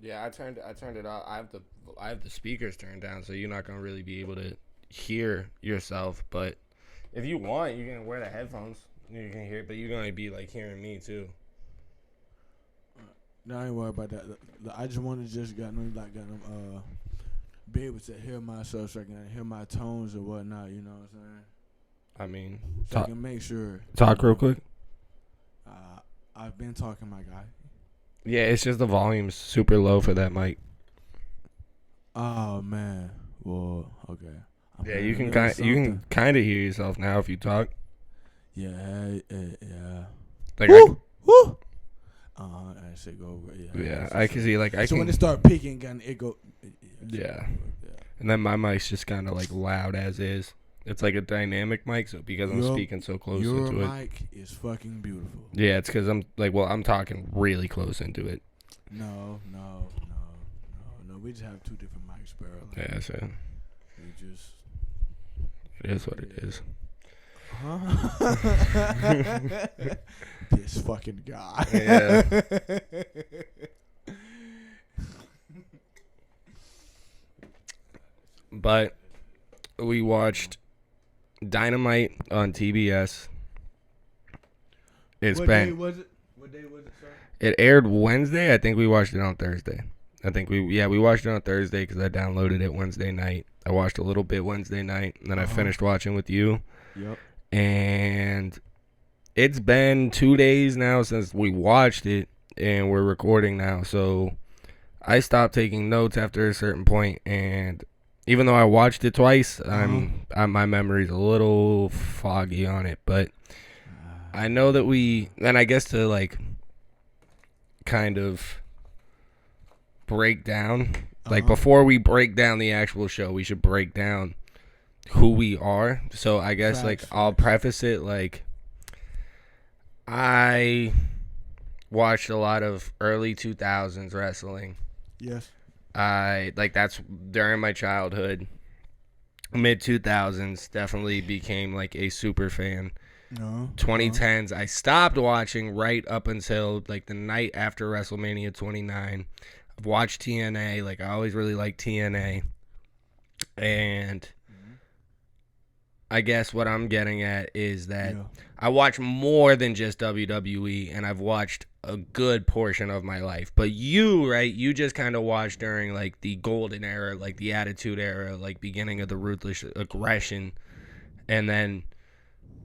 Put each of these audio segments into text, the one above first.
Yeah, I turned it off. I have the speakers turned down, so you're not gonna really be able to hear yourself. But if you want, you can wear the headphones. You can hear, but you're gonna be like hearing me too. No, I ain't worried about that. I just want to just be able to hear myself so I can hear my tones or whatnot. You know what I'm saying? I mean, So I can make sure. talk real quick. I've been talking, my guy. Yeah, it's just the volume's super low for that mic. Oh man. Well, okay. Yeah, you can kind of hear yourself now if you talk. Yeah. Like woo, woo. That shit go over. Yeah, I can see like I so can. when it start peaking, and it go. Yeah. And then my mic's just kind of like loud as is. It's like a dynamic mic, so because I'm speaking so close into it. Your mic is fucking beautiful. Yeah, it's because I'm like, well, I'm talking really close into it. No. We just have two different mics, bro. Like, Yeah, so we just. It is what it is. Huh? This fucking guy. Yeah. But we watched Dynamite on TBS. What day was it? Sir? It aired Wednesday. I think we watched it on Thursday. We watched it on Thursday because I downloaded it Wednesday night. I watched a little bit Wednesday night, and then I finished watching with you. Yep. And it's been 2 days now since we watched it, and we're recording now. So I stopped taking notes after a certain point, and even though I watched it twice, my memory's a little foggy on it. But I know that and I guess to like kind of break down, like before we break down the actual show, we should break down who we are. So I guess I'll preface it like I watched a lot of early 2000s wrestling. Yes. That's during my childhood. Mid 2000s definitely became like a super fan. No. 2010s I stopped watching right up until like the night after WrestleMania 29. I've watched TNA, like I always really liked TNA. And I guess what I'm getting at is that I watch more than just WWE, and I've watched a good portion of my life. But you just kind of watched during like the golden era, like the Attitude Era, like beginning of the Ruthless Aggression, and then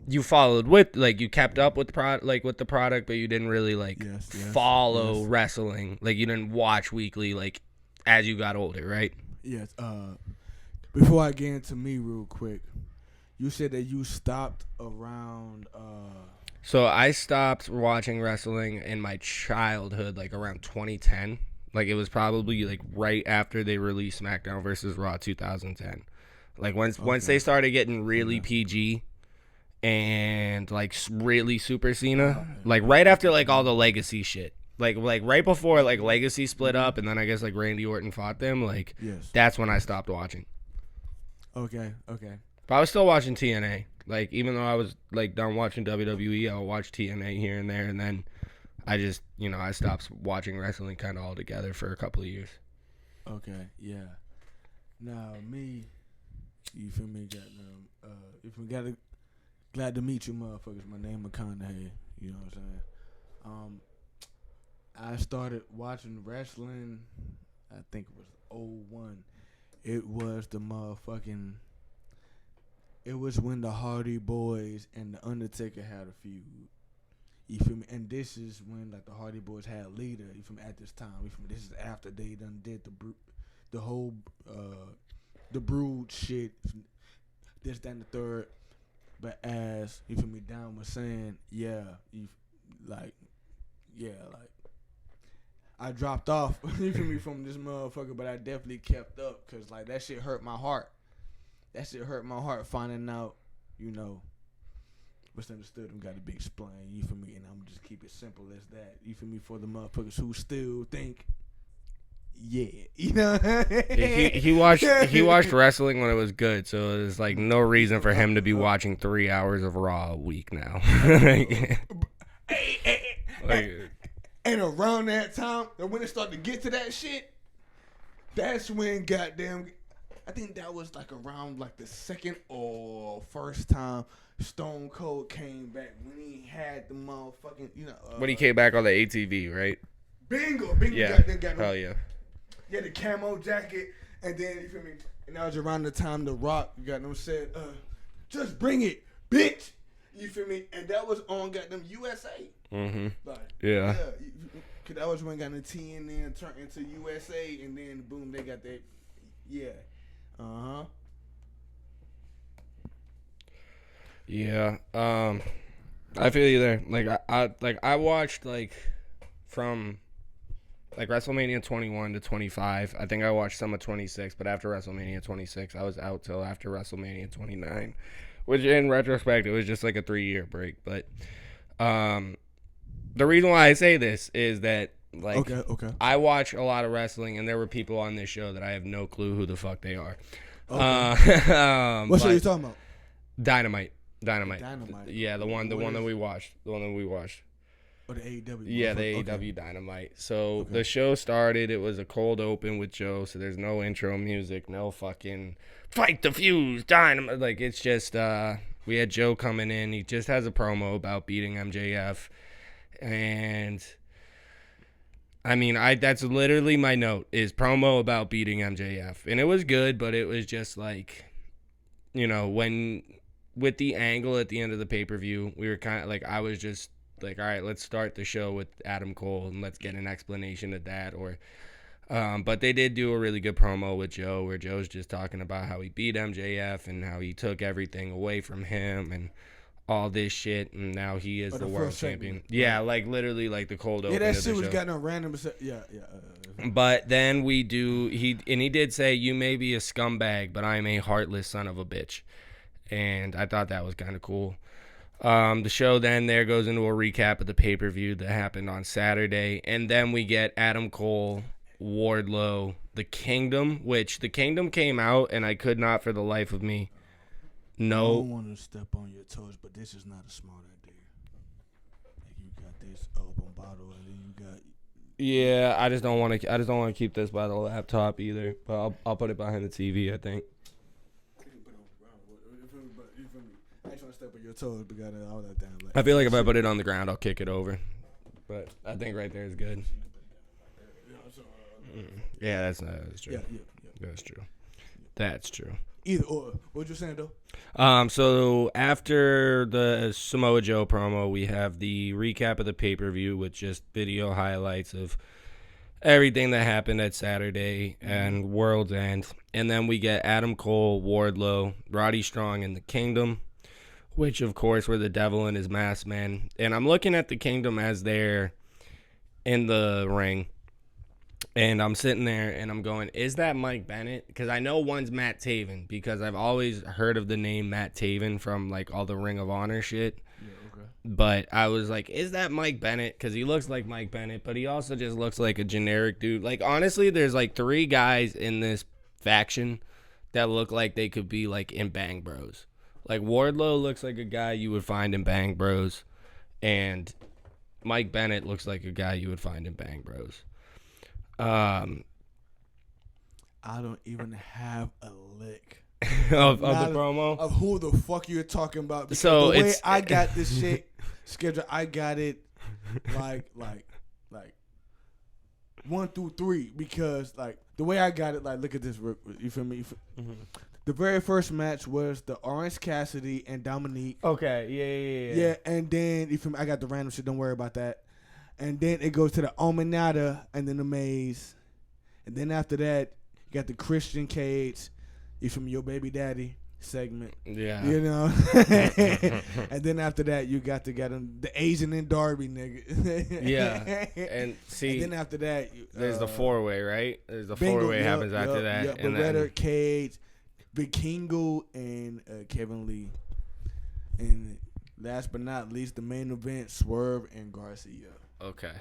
you followed with like you kept up with the product, but you didn't really like follow wrestling. Like you didn't watch weekly like as you got older, right? Yes. Before I get into me real quick, you said that you stopped around. So I stopped watching wrestling in my childhood, like around 2010. Like it was probably like right after they released SmackDown versus Raw 2010. Like once they started getting really PG and like really Super Cena, like right after like all the Legacy shit. Like right before like Legacy split up, and then I guess like Randy Orton fought them. Like that's when I stopped watching. Okay. But I was still watching TNA. Like, even though I was, like, done watching WWE, I would watch TNA here and there. And then I just, I stopped watching wrestling kind of altogether for a couple of years. Okay, yeah. Now, me, you feel me, glad to meet you motherfuckers. My name is McConaughey. You know what I'm saying? I started watching wrestling, I think it was 01. It was the motherfucking... It was when the Hardy Boys and the Undertaker had a feud. You feel me? And this is when like the Hardy Boys had Lita. You feel me? At this time, you feel me? This is after they done did the whole the Brood shit. This, that, and the third. But as you feel me, Down was saying, I dropped off. You feel me, from this motherfucker, but I definitely kept up because like that shit hurt my heart. That shit hurt my heart finding out, what's understood and got to be explained. You feel me? And I'm just keep it simple as that. You feel me? For the motherfuckers who still think, He watched wrestling when it was good, so there's like no reason for him to be watching 3 hours of Raw a week now. And around that time, and when it started to get to that shit, that's when goddamn, I think that was like around like the second or first time Stone Cold came back when he had the motherfucking, when he came back on the ATV, right? Bingo, Yeah, got hell yeah. Yeah, the camo jacket, and then, you feel me, and that was around the time The Rock, said, just bring it, bitch. You feel me? And that was on goddamn USA. Mm-hmm. Like, yeah. Cause that was when got the TNN turned into USA, and then boom, they got that. Yeah. Yeah. I feel you there. Like I watched from WrestleMania 21 to 25. I think I watched some of 26, but after WrestleMania 26, I was out till after WrestleMania 29, which in retrospect it was just like a 3-year break. But the reason why I say this is that okay. I watch a lot of wrestling, and there were people on this show that I have no clue who the fuck they are. Okay. What show are you talking about? Dynamite. Dynamite. Yeah, the one that we watched. Or the AEW. Yeah, the AEW Dynamite. So the show started. It was a cold open with Joe, so there's no intro music, no fucking fight the fuse, Dynamite. Like, it's just, we had Joe coming in. He just has a promo about beating MJF. And, I mean, that's literally my note, is promo about beating MJF. And it was good, but it was just like, when, with the angle at the end of the pay-per-view, we were kind of like, I was just like, all right, let's start the show with Adam Cole and let's get an explanation of that. But they did do a really good promo with Joe, where Joe's just talking about how he beat MJF and how he took everything away from him and all this shit, and now he is the world champion. Yeah, like literally like the cold open. Yeah, that shit was got no random. Yeah. But then he did say, you may be a scumbag, but I'm a heartless son of a bitch. And I thought that was kind of cool. The show then there goes into a recap of the pay-per-view that happened on Saturday. And then we get Adam Cole, Wardlow, The Kingdom, which The Kingdom came out, and I could not for the life of me. I don't want to step on your toes, but this is not a smart idea. Like, you got this open bottle, and then you got. Yeah, I just don't want to keep this by the laptop either. But I'll put it behind the TV, I think. I ain't trying to step on your toes, but got all that damn. I feel like if I put it on the ground, I'll kick it over. But I think right there is good. Yeah, that's true. Yeah. That's true. That's true. Either or. What you saying though? So after the Samoa Joe promo, we have the recap of the pay-per-view with just video highlights of everything that happened at Saturday and World's End. And then we get Adam Cole, Wardlow, Roddy Strong, and The Kingdom, which of course were the Devil and his masked men. And I'm looking at The Kingdom as they're in the ring. And I'm sitting there and I'm going, is that Mike Bennett? Because I know one's Matt Taven, because I've always heard of the name Matt Taven from like all the Ring of Honor shit. Yeah, okay. But I was like, is that Mike Bennett? Because he looks like Mike Bennett, but he also just looks like a generic dude. Like, honestly, there's like 3 guys in this faction that look like they could be like in Bang Bros. Like, Wardlow looks like a guy you would find in Bang Bros. And Mike Bennett looks like a guy you would find in Bang Bros. I don't even have a lick of the promo of who the fuck you're talking about. So the way I got this shit scheduled, I got it like 1 through 3, because like the way I got it, like, look at this. You feel me? Mm-hmm. The very first match was the Orange Cassidy and Dominique. Okay, yeah. Yeah, and then you feel me? I got the random shit. Don't worry about that. And then it goes to the Ominata and then the Maze. And then after that, you got the Christian Cage, you from Your Baby Daddy segment. Yeah. You know? And then after that, you got the Asian and Darby nigga. Yeah. And see. And then after that, there's the 4-way, right? There's the 4-way happens after that. Yeah, and Beretta, Cage, Vikingo, and Kevin Lee. And last but not least, the main event, Swerve and Garcia. Okay.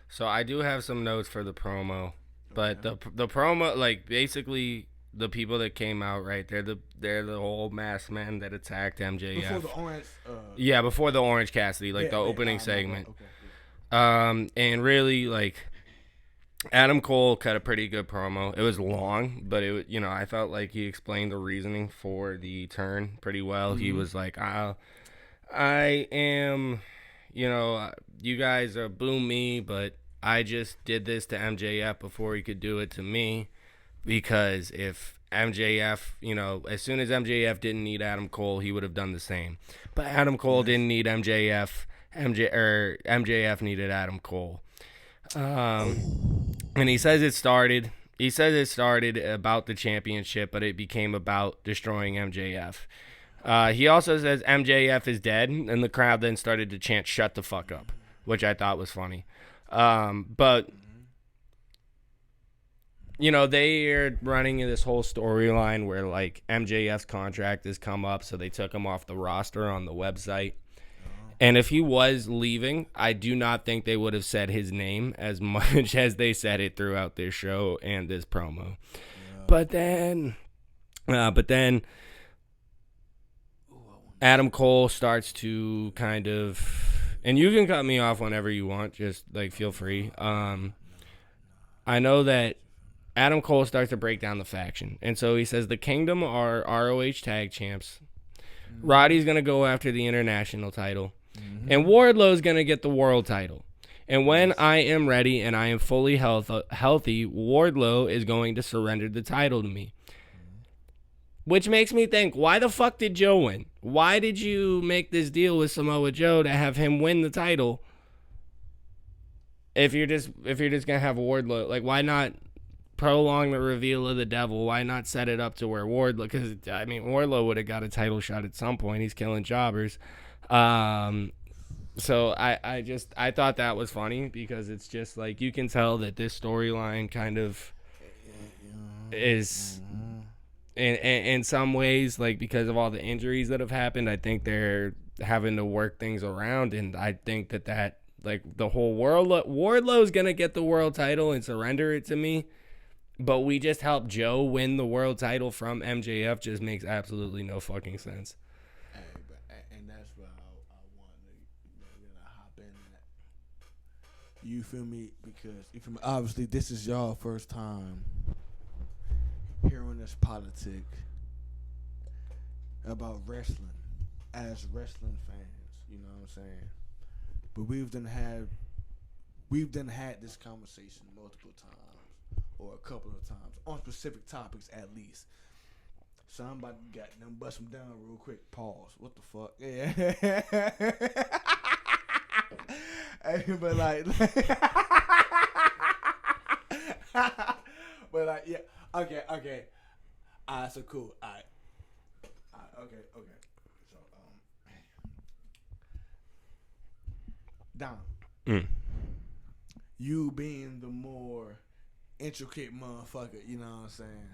So I do have some notes for the promo, but the promo, like, basically the people that came out, right? They're the whole masked men that attacked MJF. Before the Orange. Before the Orange Cassidy, like the opening segment. And really, like, Adam Cole cut a pretty good promo. It was long, but it, I felt like he explained the reasoning for the turn pretty well. He was like, I am, you guys are boo me, but I just did this to MJF before he could do it to me, because if MJF, as soon as MJF didn't need Adam Cole, he would have done the same. But Adam Cole didn't need MJF. MJF needed Adam Cole. And he says it started. He says it started about the championship, but it became about destroying MJF. He also says MJF is dead, and the crowd then started to chant "Shut the fuck up," which I thought was funny. But they are running this whole storyline where, like, MJF's contract has come up, so they took him off the roster on the website. And if he was leaving, I do not think they would have said his name as much as they said it throughout this show and this promo. Yeah. But then Adam Cole starts to kind of, and you can cut me off whenever you want, just like feel free. I know that Adam Cole starts to break down the faction, and so he says the Kingdom are ROH tag champs. Roddy's gonna go after the international title. And Wardlow's going to get the world title. And when I am ready and I am fully healthy, Wardlow is going to surrender the title to me. Which makes me think, why the fuck did Joe win? Why did you make this deal with Samoa Joe to have him win the title if you're just going to have Wardlow? Like, why not prolong the reveal of the devil? Why not set it up to where Wardlow, because, I mean, Wardlow would have got a title shot at some point. He's killing jobbers. So I thought that was funny, because it's just like, you can tell that this storyline kind of is in some ways, like, because of all the injuries that have happened, I think they're having to work things around. And I think that like, the whole Wardlow's gonna get the world title and surrender it to me, but we just helped Joe win the world title from MJF just makes absolutely no fucking sense. You feel me? Because obviously this is y'all first time hearing this politic about wrestling as wrestling fans. You know what I'm saying? But we've done had this conversation multiple times, or a couple of times, on specific topics at least. So I'm about to get them bust them down real quick. Pause. What the fuck? Yeah. But like, yeah, okay. Alright, so cool. Alright, okay. So, Dom, you being the more intricate motherfucker, you know what I'm saying?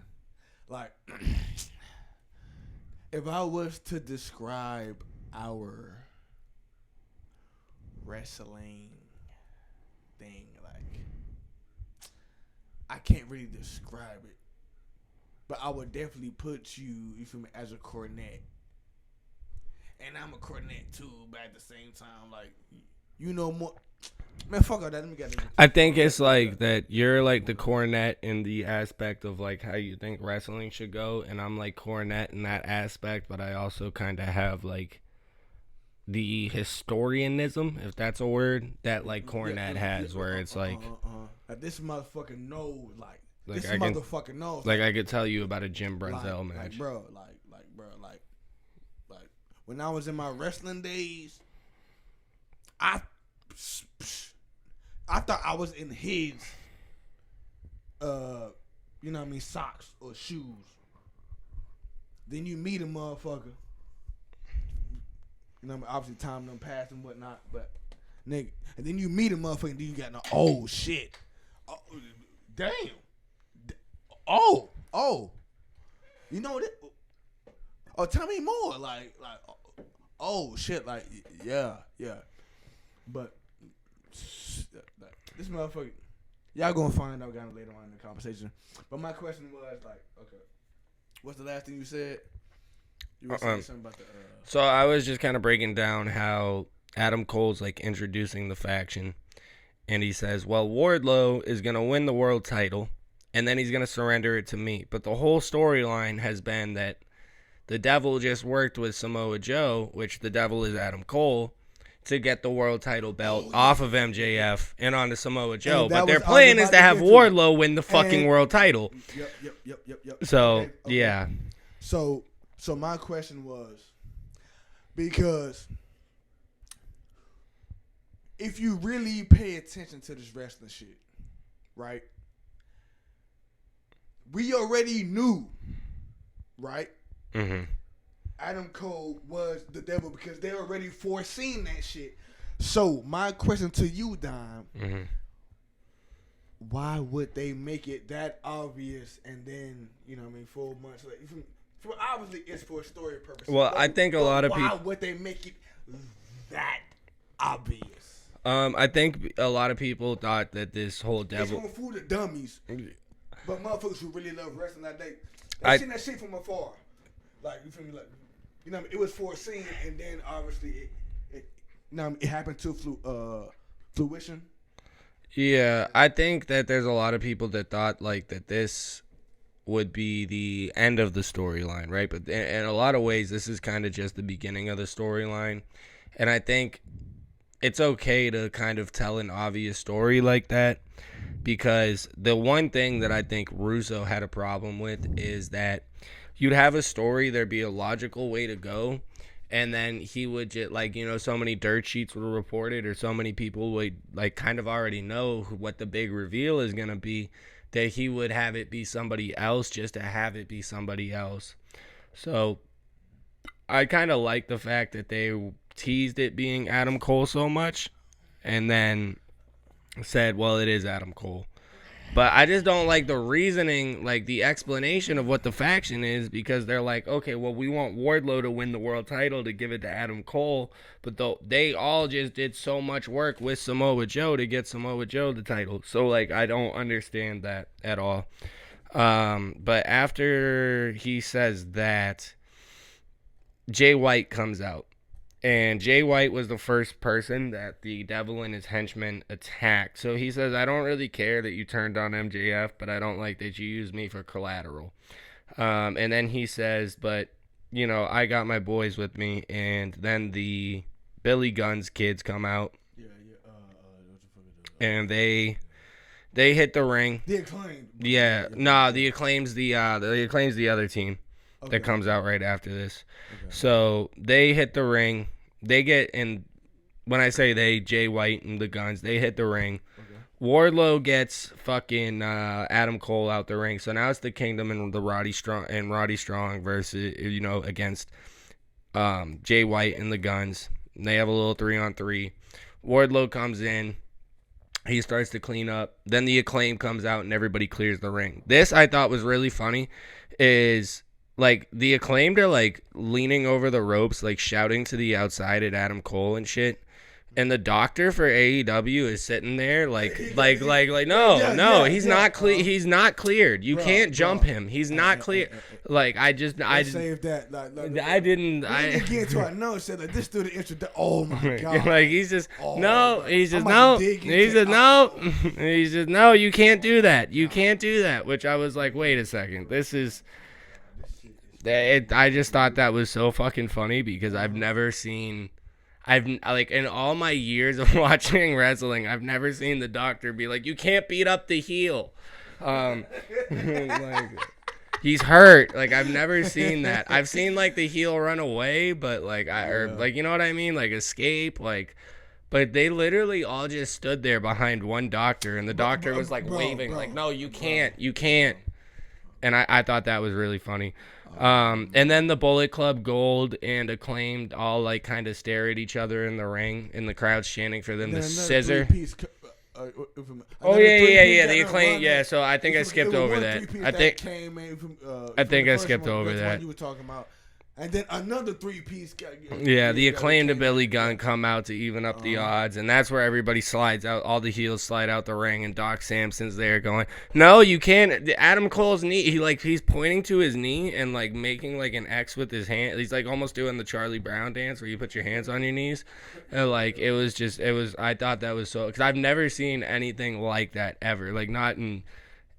Like, if I was to describe our wrestling thing, like, I can't really describe it, but I would definitely put you feel me, as a cornet, and I'm a cornet too, but at the same time, like, more. Man, fuck all that. Let me get it. I think it's like that you're like the cornet in the aspect of like how you think wrestling should go, and I'm like cornet in that aspect, but I also kind of have like the historianism, if that's a word, that like Cornette has, where it's like this motherfucker knows, like this motherfucker knows. Like, I could tell you about a Jim Brunzell match. Like, bro, when I was in my wrestling days, I thought I was in his, socks or shoes. Then you meet a motherfucker. You know, obviously time done passed and whatnot, but nigga, and then you meet a motherfucker and then you got no, oh shit, oh, damn, oh, you know that? Oh, tell me more, like, oh shit, like, yeah, but this motherfucker, y'all gonna find out kind of later on in the conversation. But my question was like, okay, what's the last thing you said? You were saying something about the. So I was just kind of breaking down how Adam Cole's like introducing the faction, and he says, well, Wardlow is going to win the world title, and then he's going to surrender it to me. But the whole storyline has been that the Devil just worked with Samoa Joe, which the Devil is Adam Cole, to get the world title belt off of MJF and onto Samoa Joe. But their plan is to have Wardlow win the fucking world title. Yep. So, okay. yeah. So my question was, because if you really pay attention to this wrestling shit, right? We already knew, right? Mm-hmm. Adam Cole was the Devil because they already foreseen that shit. So my question to you, Dom, why would they make it that obvious and then, 4 months later? Obviously, it's for story purposes. Well, I think a lot of people. Why would they make it that obvious? I think a lot of people thought that this whole Devil. It's gonna fool the dummies, but motherfuckers who really love wrestling, like they seen that shit from afar. Like, you feel me? Like, it was foreseen, and then obviously it happened to fruition. Yeah, I think that there's a lot of people that thought like that this would be the end of the storyline, right? But in a lot of ways, this is kind of just the beginning of the storyline, and I think it's okay to kind of tell an obvious story like that, because the one thing that I think Russo had a problem with is that you'd have a story, there'd be a logical way to go, and then he would just, so many dirt sheets were reported, or so many people would, kind of already know what the big reveal is going to be, that he would have it be somebody else just to have it be somebody else. So I kind of like the fact that they teased it being Adam Cole so much, and then said, well, it is Adam Cole. But I just don't like the reasoning, the explanation of what the faction is, because they're like, okay, well, we want Wardlow to win the world title to give it to Adam Cole, but they all just did so much work with Samoa Joe to get Samoa Joe the title. So, I don't understand that at all. But after he says that, Jay White comes out. And Jay White was the first person that the Devil and his henchmen attacked. So he says, I don't really care that you turned on MJF, but I don't like that you used me for collateral. And then he says, but, I got my boys with me. And then the Billy Gunn's kids come out. And they hit the ring. The Acclaim. Yeah. No, the Acclaim's the other team. Okay. That comes out right after this. Okay. So they hit the ring. They get in. When I say they, Jay White and the Guns, they hit the ring. Okay. Wardlow gets fucking Adam Cole out the ring. So now it's the Kingdom and Roddy Strong versus against Jay White and the Guns. And they have a little 3-on-3. Wardlow comes in. He starts to clean up. Then the Acclaim comes out and everybody clears the ring. This I thought was really funny. Is the Acclaimed are leaning over the ropes, shouting to the outside at Adam Cole and shit. And the doctor for AEW is sitting there no, he's not clear. He's not cleared. You can't jump him. He's not clear. I saved that. I didn't. I get to our notes. Said this dude the introduction. Oh my god. He's just no. He says no. You can't do that. You can't do that. Which I was like, wait a second. This is. I just thought that was so fucking funny because I've never seen. In all my years of watching wrestling, I've never seen the doctor be like, you can't beat up the heel. He's hurt. I've never seen that. I've seen the heel run away, but you know what I mean? Escape, but they literally all just stood there behind one doctor, and the doctor was waving, no, you can't. And I thought that was really funny. And then the Bullet Club, Gold, and Acclaimed all kind of stare at each other in the ring, and the crowd's chanting for them to scissor. The Acclaimed. Yeah, so I think I skipped over that. I think I skipped over that. You were talking about, And then another 3-piece. Yeah, the Acclaimed and Billy Gunn come out to even up the odds, and that's where everybody slides out. All the heels slide out the ring, and Doc Samson's there going, "No, you can't." Adam Cole's knee, he's pointing to his knee and like making like an X with his hand. He's like almost doing the Charlie Brown dance where you put your hands on your knees. And, like it was. I thought that was so, because I've never seen anything like that ever. Like not in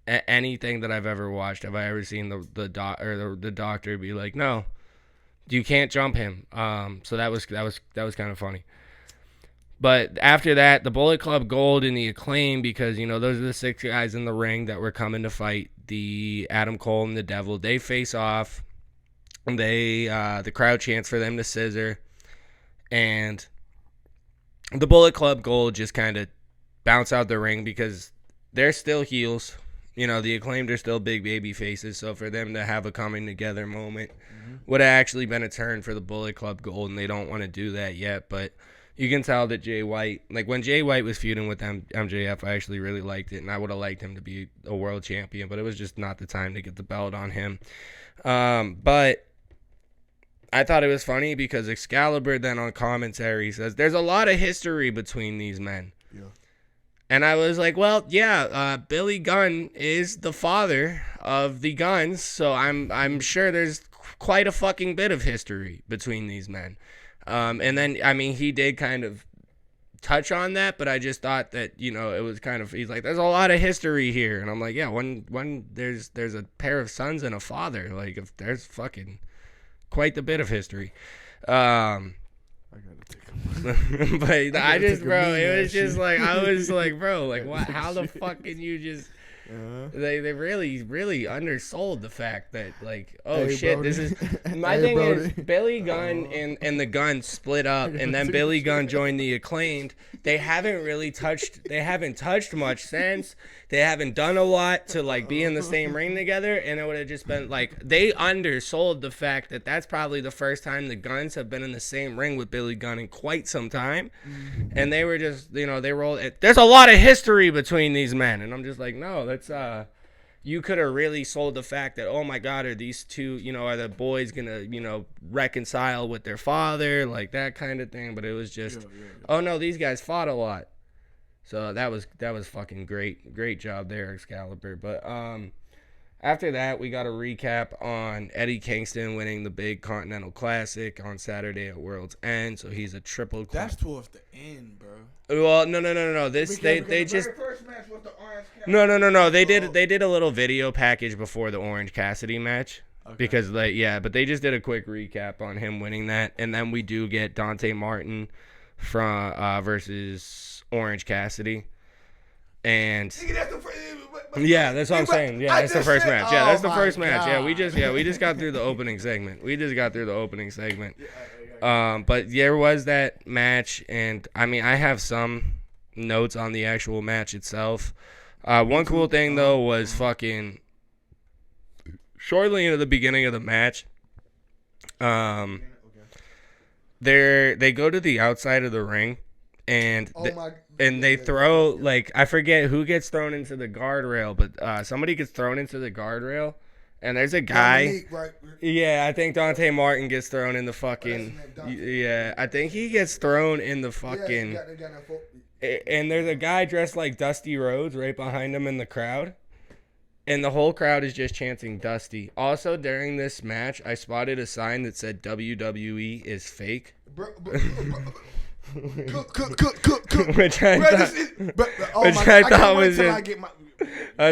anything that I've ever watched have I ever seen the doctor be like, "No, you can't jump him." So that was kind of funny. But after that, the Bullet Club Gold and the Acclaim, because those are the 6 guys in the ring that were coming to fight the Adam Cole and the Devil. They face off. The crowd chants for them to scissor, and the Bullet Club Gold just kind of bounce out the ring because they're still heels. The Acclaimed are still big baby faces, so for them to have a coming together moment would have actually been a turn for the Bullet Club Gold, and they don't want to do that yet. But you can tell that Jay White, like when Jay White was feuding with MJF, I actually really liked it, and I would have liked him to be a world champion, but it was just not the time to get the belt on him. But I thought it was funny because Excalibur then on commentary says, "There's a lot of history between these men." Yeah. And I was like, well, yeah, Billy Gunn is the father of the Guns, so I'm sure there's quite a fucking bit of history between these men. And then, I mean, he did kind of touch on that, but I just thought that, it was kind of, he's like, there's a lot of history here. And I'm like, yeah, when there's a pair of sons and a father, like, if there's fucking quite the bit of history. I gotta take him. But I just, bro, it was just like, I was like, bro, like, what? How the fuck can you just? They really, really undersold the fact that, like, oh shit, Brody. This is my thing Brody. Is Billy Gunn and the Gunn split up, and then Billy Gunn joined the Acclaimed. They haven't touched much since. They haven't done a lot to like be in the same ring together, and it would have just been like they undersold the fact that that's probably the first time the Guns have been in the same ring with Billy Gunn in quite some time, and they were just they rolled it. There's a lot of history between these men, and I'm just like, no, that's you could have really sold the fact that, oh my God, are these two, are the boys gonna, reconcile with their father, like that kind of thing. But it was just, oh no, these guys fought a lot. So that was fucking great job there, Excalibur. But after that, we got a recap on Eddie Kingston winning the big Continental Classic on Saturday at World's End. So he's a triple. That's towards the end, bro. Well, no. This they just. First match was the Orange Cassidy. No. They did a little video package before the Orange Cassidy match. Okay. Because but they just did a quick recap on him winning that, and then we do get Dante Martin from versus Orange Cassidy, and yeah, that's what I'm saying. Yeah, that's the first match. Yeah, that's the first match. Yeah, we just got through the opening segment. But there was that match, and I mean, I have some notes on the actual match itself. One cool thing though was fucking shortly into the beginning of the match, they go to the outside of the ring, and they throw, like, I forget who gets thrown into the guardrail, but somebody gets thrown into the guardrail, and there's a guy. Yeah, I think Dante Martin gets thrown in the fucking. Yeah, I think he gets thrown in the fucking. And there's a guy dressed like Dusty Rhodes right behind him in the crowd. And the whole crowd is just chanting Dusty. Also, during this match, I spotted a sign that said WWE is fake. Which I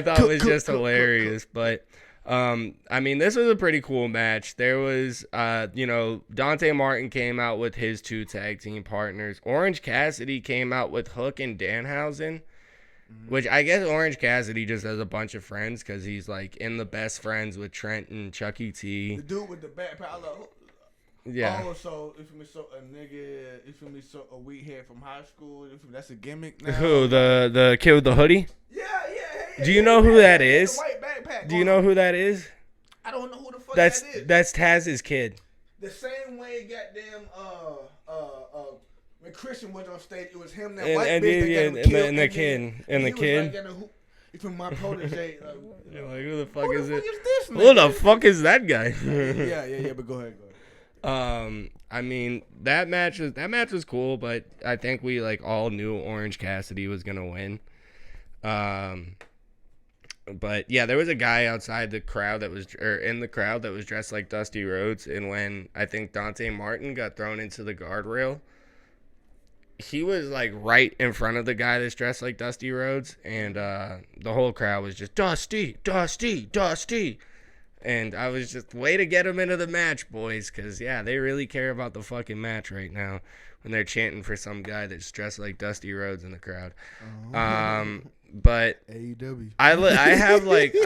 thought was just hilarious. But, I mean, this was a pretty cool match. There was, Dante Martin came out with his 2 tag team partners. Orange Cassidy came out with Hook and Danhausen. Which I guess Orange Cassidy just has a bunch of friends because he's like in the best friends with Trent and Chucky T. The dude with the back powder. Yeah. Also, if you so a weed head from high school, that's a gimmick now. Who, the kid with the hoodie? Yeah. Do you know who that is? White backpack. Do you know who that is? I don't know who the fuck that is. That's Taz's kid. The same way goddamn when Christian was on stage, it was him, that and the kid. He's from my protege. You're like, who the fuck is it? Is this who the fuck is that guy? yeah, but go ahead. I mean that match was cool, but I think we like all knew Orange Cassidy was gonna win. But yeah, there was a guy outside the crowd in the crowd that was dressed like Dusty Rhodes, and when I think Dante Martin got thrown into the guardrail, he was like right in front of the guy that's dressed like Dusty Rhodes, and the whole crowd was just Dusty, Dusty, Dusty. And I was just, way to get him into the match, boys, because, yeah, they really care about the fucking match right now when they're chanting for some guy that's dressed like Dusty Rhodes in the crowd. But AEW. I have AEW.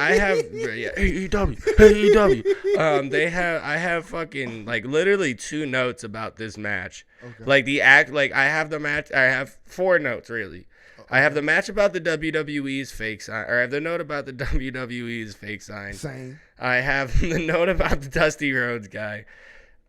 I have fucking, like, literally 2 notes about this match. Okay. Like, I have the match, I have 4 notes, really. I have the match about the WWE's fake sign, or I have the note about the WWE's fake sign. Same. I have the note about the Dusty Rhodes guy.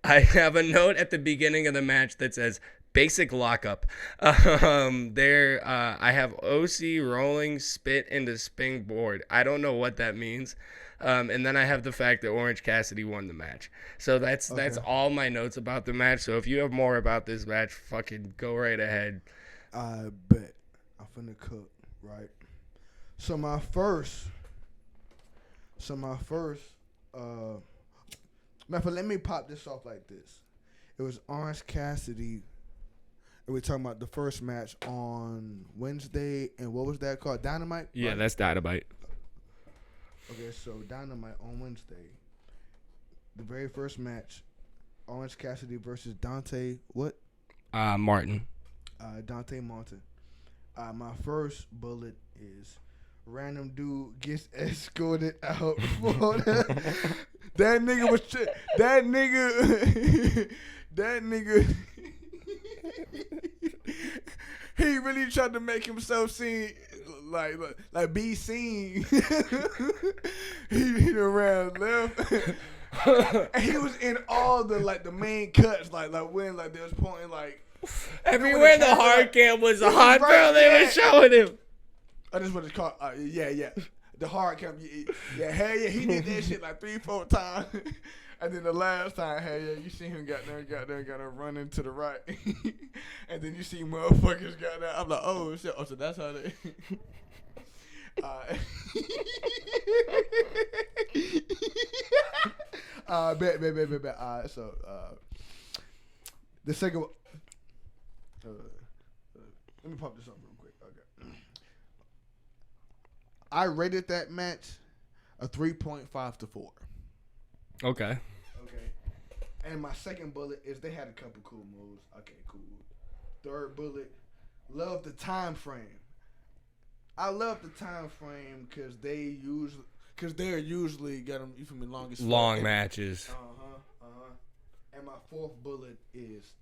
I have a note at the beginning of the match that says basic lockup. I have OC rolling spit into springboard. I don't know what that means. And then I have the fact that Orange Cassidy won the match. So that's all my notes about the match. So if you have more about this match, fucking go right ahead. I bet. I'm finna cook, right? So my first, let me pop this off like this. It was Orange Cassidy, and we're talking about the first match on Wednesday, and what was that called? Dynamite? Yeah, right? that's Dynamite. Okay, so Dynamite on Wednesday. The very first match, Orange Cassidy versus Dante, what? Martin. Dante Martin. My first bullet is random dude gets escorted out. That nigga. He really tried to make himself seem like be seen. he around left. And he was in all the main cuts, like when they was pointing like. Everywhere the hard cam was a hot girl, they were showing him. Oh, that's what it's called. Yeah. The hard cam. Yeah, hell yeah. He did that shit like 3-4 times. And then the last time, hell yeah, you see him got there running to the right. And then you see motherfuckers got there. I'm like, oh shit. Oh, so that's how they. Bet. So the second one. Let me pop this up real quick. Okay. I rated that match a 3.5 to 4. Okay. And my second bullet is they had a couple cool moves. Okay, cool. Third bullet, love the time frame. I love the time frame because they're usually got them. You feel me? Long matches. And my fourth bullet is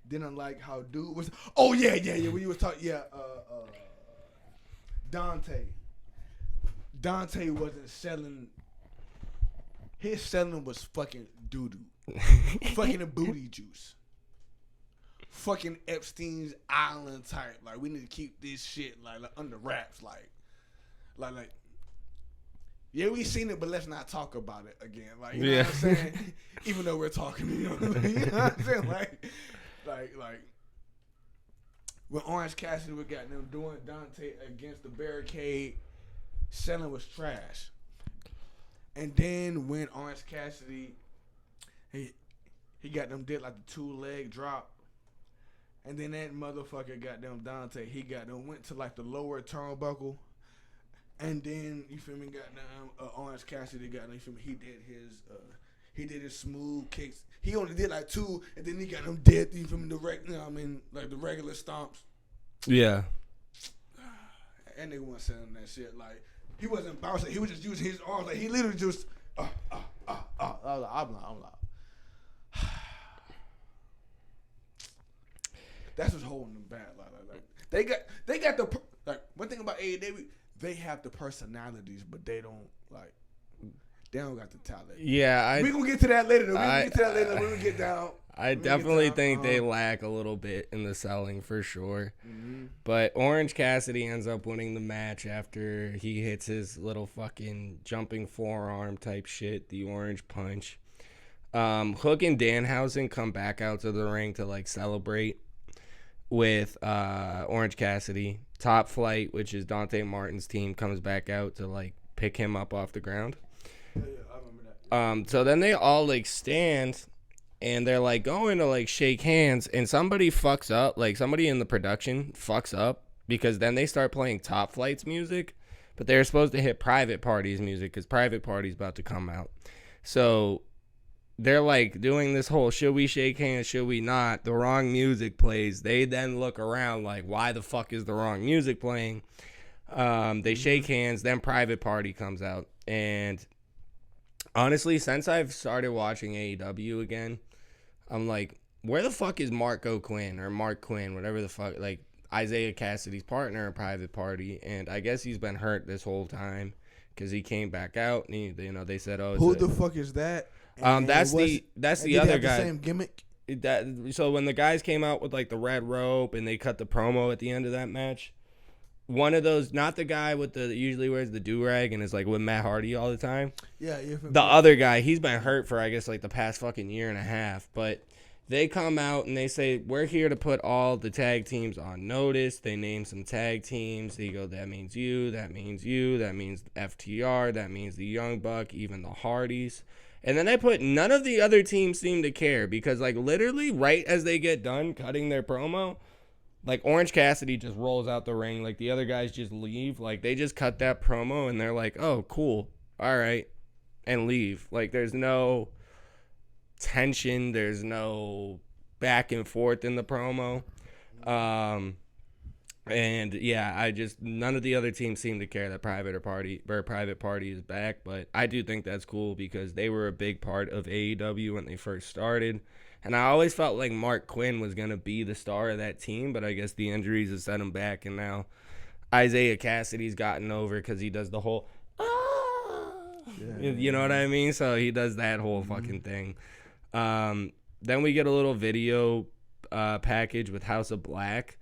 didn't like how dude was. Oh yeah. When you was talking, Dante wasn't selling. His selling was fucking doo doo, fucking a booty juice, fucking Epstein's Island type. Like we need to keep this shit like under wraps. Like. Yeah, we seen it, but let's not talk about it again. Like you know what I'm saying? Even though we're talking, you know what I'm saying? Like when Orange Cassidy was got them doing Dante against the barricade, selling was trash. And then when Orange Cassidy, he got them did like the 2-leg drop, and then that motherfucker got them Dante. He got them went to like the lower turnbuckle, and then you feel me got them Orange Cassidy got them. You feel me? He did his smooth kicks. He only did like 2, and then he got them dead. You feel me? Like the regular stomps. Yeah. And they weren't selling that shit. Like he wasn't bouncing. He was just using his arms. Like he literally just. I'm like. That's what's holding them back. Like they got the one thing about AEW. They have the personalities, but they don't got the talent. Yeah, we gonna get to that later. When we get down. I definitely think they lack a little bit in the selling for sure. Mm-hmm. But Orange Cassidy ends up winning the match after he hits his little fucking jumping forearm type shit, the orange punch. Hook and Danhausen come back out to the ring to like celebrate with Orange Cassidy. Top Flight, which is Dante Martin's team, comes back out to like pick him up off the ground. Yeah, I remember that. So then they all like stand and they're like going to like shake hands, and somebody fucks up, like somebody in the production fucks up, because then they start playing Top Flight's music, but they're supposed to hit Private Party's music because Private Party's about to come out. So they're like doing this whole should we shake hands, should we not? The wrong music plays. They then look around like, why the fuck is the wrong music playing? They shake hands, then Private Party comes out. And honestly, since I've started watching AEW again, I'm like, where the fuck is Marco Quinn or Mark Quinn, whatever the fuck, like Isaiah Cassidy's partner in Private Party? And I guess he's been hurt this whole time because he came back out and he, they said, oh, who the fuck is that? That's the other guy. The same gimmick. So when the guys came out with like the red rope and they cut the promo at the end of that match, one of those, not the guy with the usually wears the do-rag and is like with Matt Hardy all the time. Yeah, the other guy, he's been hurt for I guess like the past fucking year and a half. But they come out and they say, we're here to put all the tag teams on notice. They name some tag teams. They go, that means you, that means you, that means FTR, that means the Young Buck, even the Hardys. And then I put, none of the other teams seem to care, because like literally right as they get done cutting their promo, like Orange Cassidy just rolls out the ring, like the other guys just leave, like they just cut that promo and they're like, oh cool, all right, and leave. Like there's no tension, there's no back and forth in the promo. And yeah, none of the other teams seem to care that Private Party is back, but I do think that's cool because they were a big part of AEW when they first started. And I always felt like Mark Quinn was going to be the star of that team, but I guess the injuries have set him back, and now Isaiah Cassidy's gotten over because he does the whole, you know what I mean? So he does that whole fucking thing. Then we get a little video package with House of Black,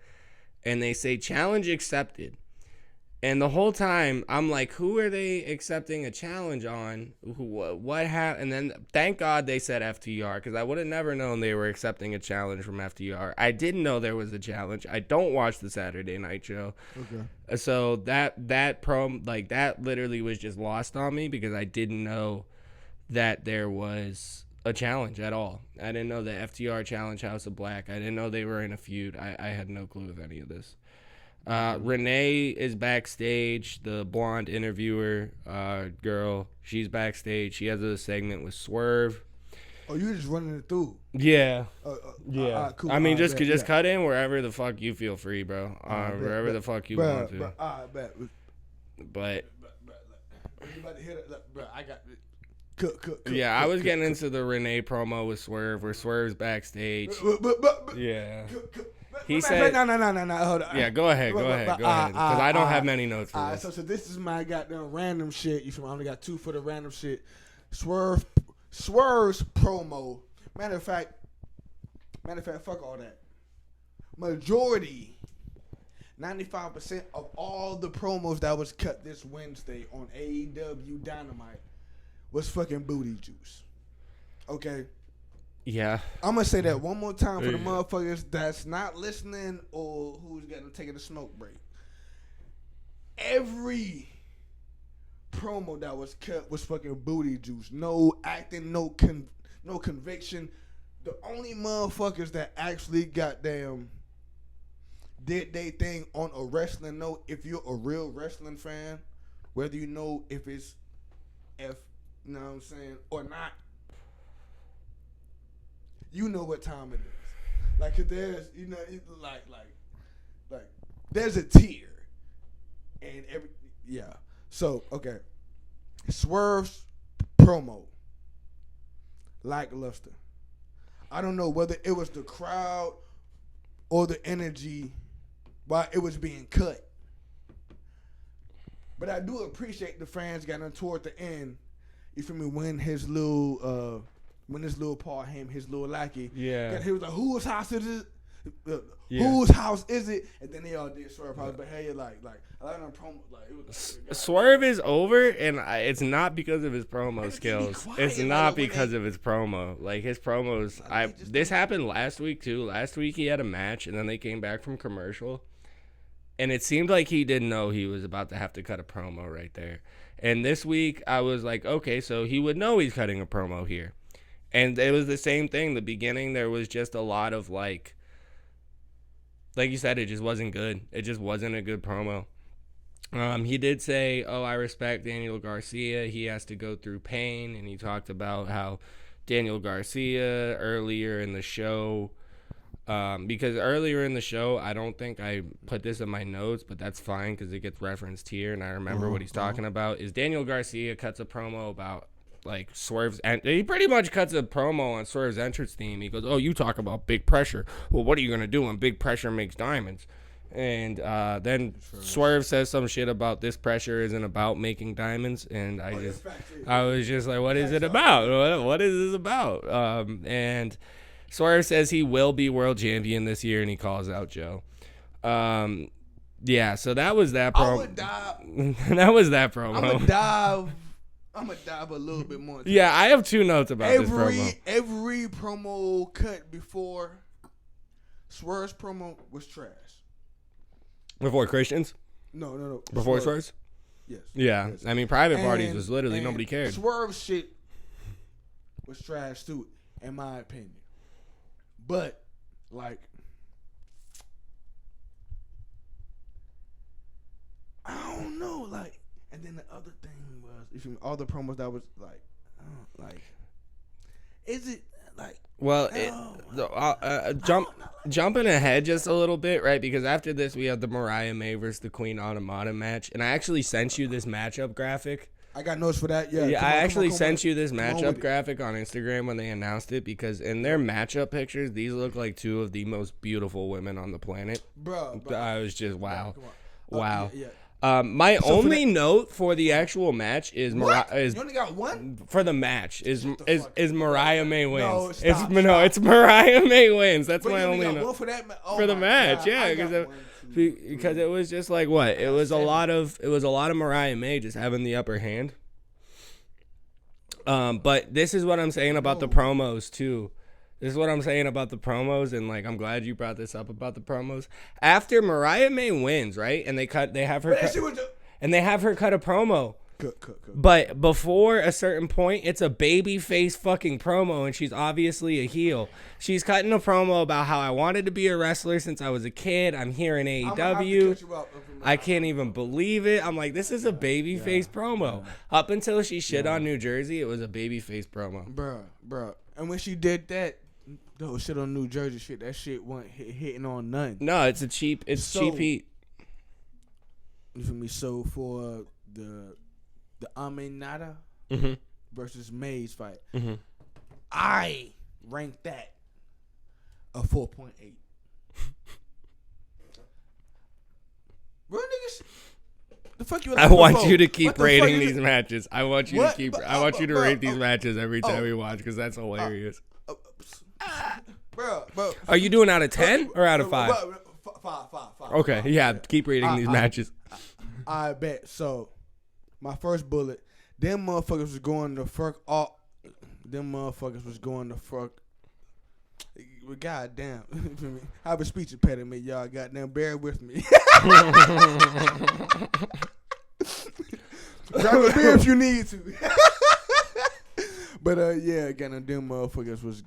and they say challenge accepted. And the whole time I'm like, who are they accepting a challenge on? What happened? And then thank God they said FTR, because I would have never known they were accepting a challenge from FTR. I didn't know there was a challenge. I don't watch the Saturday Night Show. Okay. So that literally was just lost on me, because I didn't know that there was a challenge at all. I didn't know the FTR challenge House of Black. I didn't know they were in a feud. I had no clue of any of this. Renee is backstage, the blonde interviewer girl. She's backstage. She has a segment with Swerve. Oh, you just running it through? Yeah. Yeah. Cool. I mean, just cut in wherever the fuck you feel free, bro. Wherever the fuck you want to. Bet. But you about to hit it, bro? I got. I was getting into the Renee promo with Swerve, where Swerve's backstage. Yeah. He said, "No, hold on." Yeah, go ahead, because I don't have many notes for this. So this is my goddamn random shit. You feel me? I only got 2 for the random shit. Swerve's promo. Matter of fact, fuck all that. Majority, 95% of all the promos that was cut this Wednesday on AEW Dynamite was fucking booty juice. Okay. Yeah. I'm going to say that one more time for the motherfuckers that's not listening or who's taking a smoke break. Every promo that was cut was fucking booty juice. No acting, no conviction. The only motherfuckers that actually goddamn did they thing on a wrestling note, if you're a real wrestling fan, whether you know if it's you know what I'm saying, or not, you know what time it is. Like, 'cause there's, you know, like there's a tier, and So okay, Swerve's promo, lackluster. I don't know whether it was the crowd or the energy while it was being cut, but I do appreciate the fans getting toward the end. You feel me? When his little Paul Heyman, his little lackey, yeah, he was like, "Whose house is it? Whose house is it? And then they all did Swerve house behavior, like a lot of them promo, like it was. Swerve is over, and it's not because of his promo skills. It's not because of his promo. Like his promos, this happened last week too. Last week he had a match, and then they came back from commercial, and it seemed like he didn't know he was about to have to cut a promo right there. And this week I was like, okay, so he would know he's cutting a promo here. And it was the same thing. The beginning, there was just a lot of like you said, it just wasn't good. It just wasn't a good promo. He did say, I respect Daniel Garcia. He has to go through pain. And he talked about how Daniel Garcia earlier in the show, because earlier in the show, I don't think I put this in my notes, but that's fine because it gets referenced here. And I remember what he's talking about is Daniel Garcia cuts a promo about like Swerve's, and he pretty much cuts a promo on Swerve's entrance theme. He goes, you talk about big pressure. Well, what are you going to do when big pressure makes diamonds? And then Swerve says some shit about this pressure isn't about making diamonds. And I was just like, what is it about? What is this about? And Swerve says he will be world champion this year, and he calls out Joe. Yeah, so that was that promo. That was that promo. I'm going to dive a little bit more. Yeah, I have two notes about this promo. Every promo cut before Swerve's promo was trash. Before Christian's? No. Before Swerve's? Yes. Yeah. Yes. I mean, Private Parties was literally nobody cared. Swerve's shit was trash too, in my opinion. But, like, I don't know, like, and then the other thing was, all the promos that was like, is it like? Well, jumping ahead just a little bit, right? Because after this, we have the Mariah May versus the Queen Automata match, and I actually sent you this matchup graphic. I got notes for that. Yeah, I actually sent you this matchup graphic on Instagram when they announced it, because in their matchup pictures, these look like two of the most beautiful women on the planet. Bro. I was just wow. Wow. Yeah. My only note for the actual match is you only got one for the match is Mariah May wins. No, it's Mariah May wins. That's my only note one for that for the match. God. Yeah, because it was just like what it was a lot of Mariah May just having the upper hand. But this is what I'm saying about the promos too. This is what I'm saying about the promos, and like I'm glad you brought this up about the promos. After Mariah May wins, right, and they have her cut a promo. But before a certain point, it's a baby face fucking promo, and she's obviously a heel. She's cutting a promo about how I wanted to be a wrestler since I was a kid. I'm here in AEW. I can't even believe it. I'm like, this is a baby face promo. Up until she shit on New Jersey, it was a baby face promo. Bruh. And when she did that, the whole shit on New Jersey shit, that shit wasn't hitting on nothing. No, it's cheap heat. You feel me? So for the Aminata versus Mays fight, I ranked that a 4.8. Real niggas. The fuck you? I want you to keep rating these matches. I want you to keep. I want you to rate these matches every time we watch, because that's hilarious. Bro. Are you doing out of 10 or out of 5? 5. Okay, yeah. Keep rating these matches. I bet. So, my first bullet. Them motherfuckers was going to fuck. Them motherfuckers was going to fuck. Goddamn. I have a speech impediment, y'all. Goddamn, bear with me. Grab a beer if you need to. But yeah, goddamn, them motherfuckers was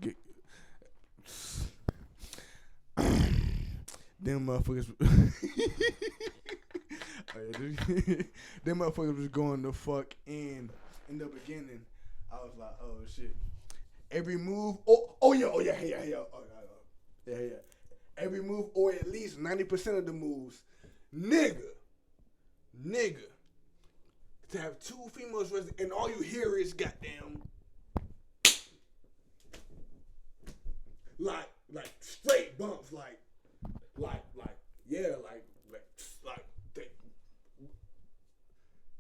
them motherfuckers. Them motherfuckers was going to fuck in the beginning. I was like, oh shit. Every move, yeah. Every move, or at least 90% of the moves, nigga. To have two females wrestling, and all you hear is goddamn, like straight bumps, like.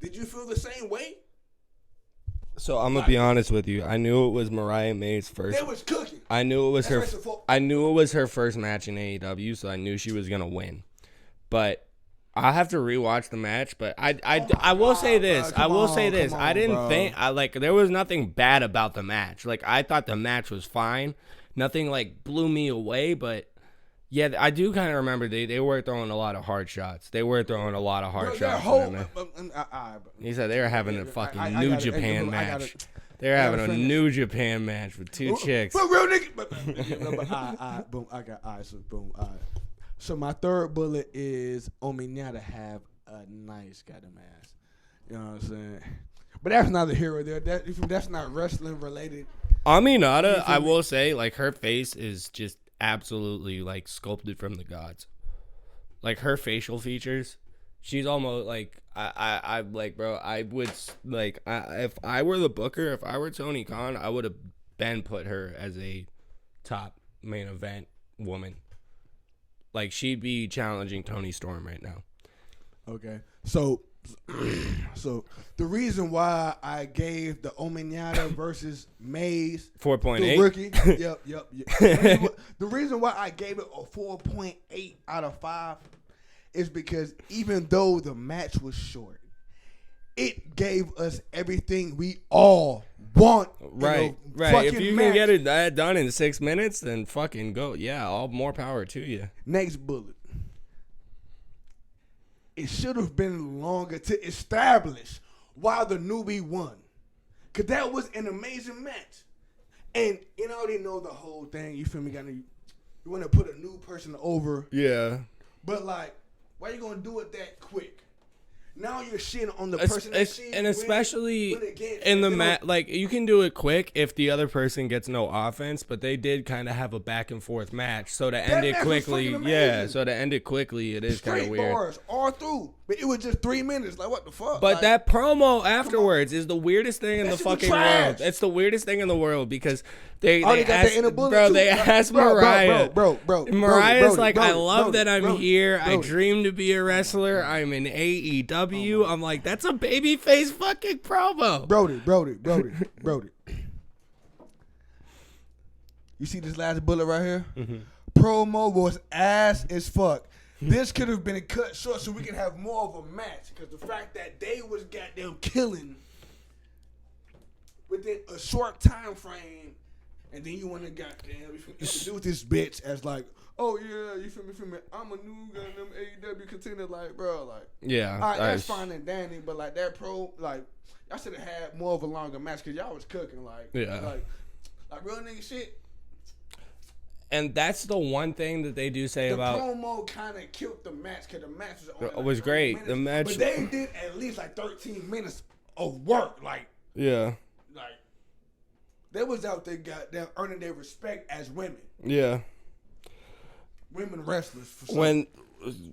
Did you feel the same way? So I'm gonna be honest with you. I knew it was Mariah May's first. They was cooking. I knew it was her. That's right, I knew it was her first match in AEW, so I knew she was gonna win. But I have to rewatch the match. But I will say this. Bro, I will say this. on, I didn't bro. think there was nothing bad about the match. Like I thought the match was fine. Nothing like blew me away, but. Yeah, I do kind of remember they were throwing a lot of hard shots. They were throwing a lot of hard shots. He said they were having a fucking New Japan match. They were having a New Japan match with two chicks. But real nigga. Boom. I got so boom. So my third bullet is Ominyata have a nice goddamn ass. You know what I'm saying? But that's not the hero there. That's not wrestling related. Aminata, I will say, like her face is just absolutely like sculpted from the gods. Like her facial features, she's almost like I like, bro. I would like if I were the booker, if I were Tony Khan, I would have put her as a top main event woman. Like she'd be challenging Tony Storm right now. Okay, so the reason why I gave the Ominyata versus Mays 4.8 rookie, yep. The reason why I gave it a 4.8 out of 5 is because even though the match was short, it gave us everything we all want. Right. If you can get it done in 6 minutes, then fucking go. Yeah, all more power to you. Next bullet. It should have been longer to establish why the newbie won. Because that was an amazing match. And you already know the whole thing. You feel me? You want to put a new person over. Yeah. But, like, why you going to do it that quick? Now you're shitting on the person that she and especially in the match, like you can do it quick if the other person gets no offense, but they did kind of have a back and forth match. So to end it quickly, it is kind of weird. Bars all through, but it was just 3 minutes. Like what the fuck? But like, that promo afterwards is the weirdest thing in the fucking world. It's the weirdest thing in the world because they asked Mariah. Bro. Mariah's like, I love that I'm here. I dream to be a wrestler. I'm in AEW. I'm like, that's a babyface fucking promo. Brody. You see this last bullet right here? Mm-hmm. Promo was ass as fuck. This could have been cut short so we could have more of a match. Because the fact that they was goddamn killing within a short time frame, and then you want to goddamn introduce this bitch as like, oh yeah, you feel me? I'm a new goddamn AEW contender, like, bro, like, yeah, all right, that's fine and dandy, but like that like, y'all should have had more of a longer match because y'all was cooking, like, like real nigga shit. And that's the one thing that they do say about the promo kind of killed the match because the match was only was great. Minutes, the match, but they did at least like 13 minutes of work, like, yeah, like they was out there goddamn earning their respect as women. Yeah. Women wrestlers for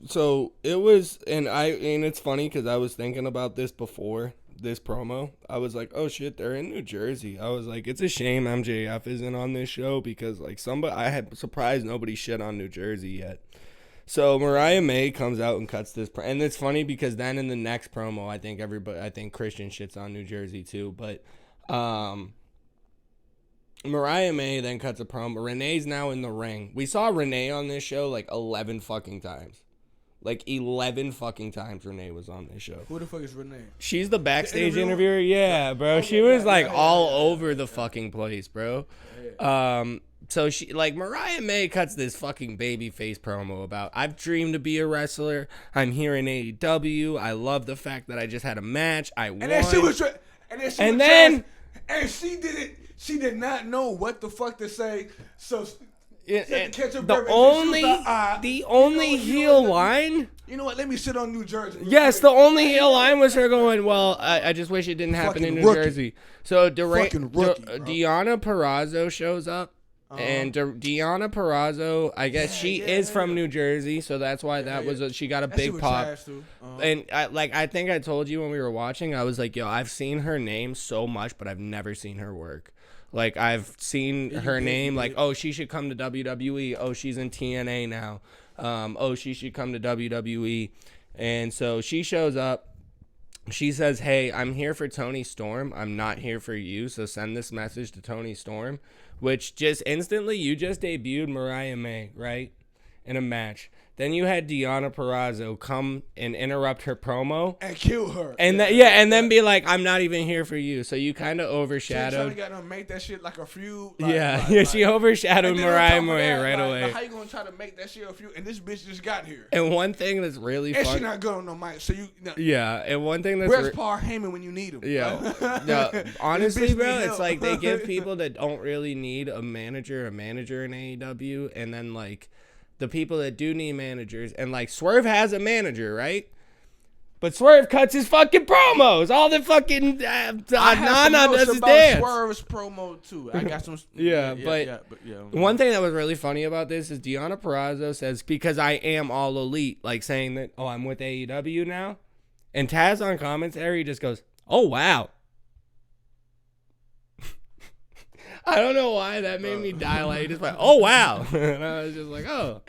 so it was, and it's funny because I was thinking about this before this promo. I was like, oh shit, they're in New Jersey. I was like, it's a shame MJF isn't on this show because like I had surprised nobody shit on New Jersey yet. So Mariah May comes out and cuts this, and it's funny because then in the next promo, I think Christian shits on New Jersey too, but Mariah May then cuts a promo. Renee's now in the ring. We saw Renee on this show like 11 fucking times. Like 11 fucking times Renee was on this show. Who the fuck is Renee? She's the backstage interviewer. Yeah, bro. She was like all over the fucking place, bro. So she, like, Mariah May cuts this fucking babyface promo about, I've dreamed to be a wrestler. I'm here in AEW. I love the fact that I just had a match. I won. And then she did it. She did not know what the fuck to say. So the only heel line. You know what? Let me sit on New Jersey. Yes, the only heel line was her going, well, I just wish it didn't happen in New Jersey. So Deonna Purrazzo shows up. And Deonna Purrazzo, I guess she is from New Jersey, so that's why she got a big pop. And I think I told you when we were watching, I was like, yo, I've seen her name so much, but I've never seen her work. Like, I've seen her name, like, oh, she should come to WWE. Oh, she's in TNA now. Oh, she should come to WWE. And so she shows up. she says, "Hey, I'm here for Tony Storm. I'm not here for you. So send this message to Tony Storm," which just instantly, you just debuted Mariah May, right? In a match. Then you had Deonna Purrazzo come and interrupt her promo and kill her. And then be like, "I'm not even here for you." So you kind of overshadowed. She trying to make that shit like a feud. She overshadowed Mariah May right away. How you gonna try to make that shit a feud? And this bitch just got here. And one thing that's really fun. And she not good on no mic. So you. And one thing that's. Where's Paul Heyman when you need him? Yeah. No, honestly, bro, it's like they give people that don't really need a manager in AEW, and then like the people that do need managers, and like Swerve has a manager, right? But Swerve cuts his fucking promos. All the fucking Nana does his dance. Swerve's promo too. I got some. One thing that was really funny about this is Deonna Purrazzo says, "Because I am all elite," like saying that, "Oh, I'm with AEW now," and Taz on commentary just goes, "Oh wow." I don't know why that made me die. Like, just went, "Oh wow," and I was just like, "Oh,"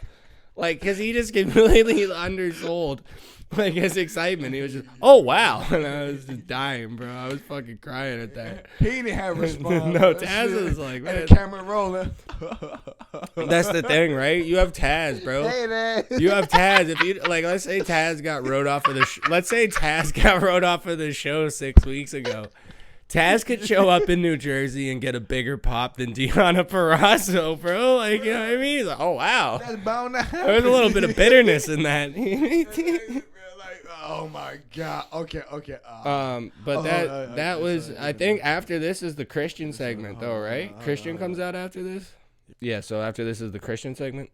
like because he just completely undersold. Like his excitement, he was just, "Oh wow," and I was just dying, bro. I was fucking crying at that. He didn't have a response. No, Taz was like, man. And the camera rolling. That's the thing, right? You have Taz, bro. Hey, man. You have Taz. If you like, let's say Taz got wrote off of the. Let's say Taz got wrote off of the show 6 weeks ago. Taz could show up in New Jersey and get a bigger pop than Deonna Purrazzo, bro. Like, you know what I mean? He's like, "Oh wow." That's bound to happen. There's a little bit of bitterness in that. Oh my god. Okay. But that was. I think after this is the Christian segment, though, right? Christian comes out after this. Yeah. So after this is the Christian segment.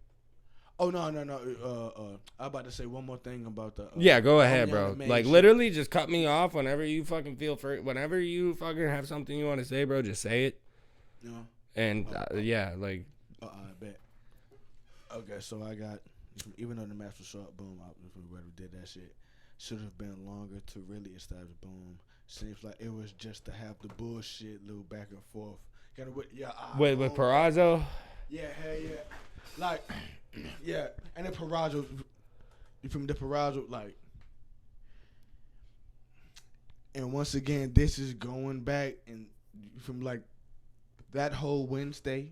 Oh no. I'm about to say one more thing about the. Yeah, go ahead, bro. Like literally, just cut me off whenever you fucking feel free. Whenever you fucking have something you want to say, bro, just say it. No. And yeah, like. I bet. Okay, so I got. Even though the match was short, boom, whoever did that shit. Should have been longer to really establish boom. Seems like it was just to have the bullshit little back and forth. With Purrazzo? Yeah, hell yeah. Like, yeah. And then Purrazzo, from the Purrazzo, like. And once again, this is going back and from like that whole Wednesday,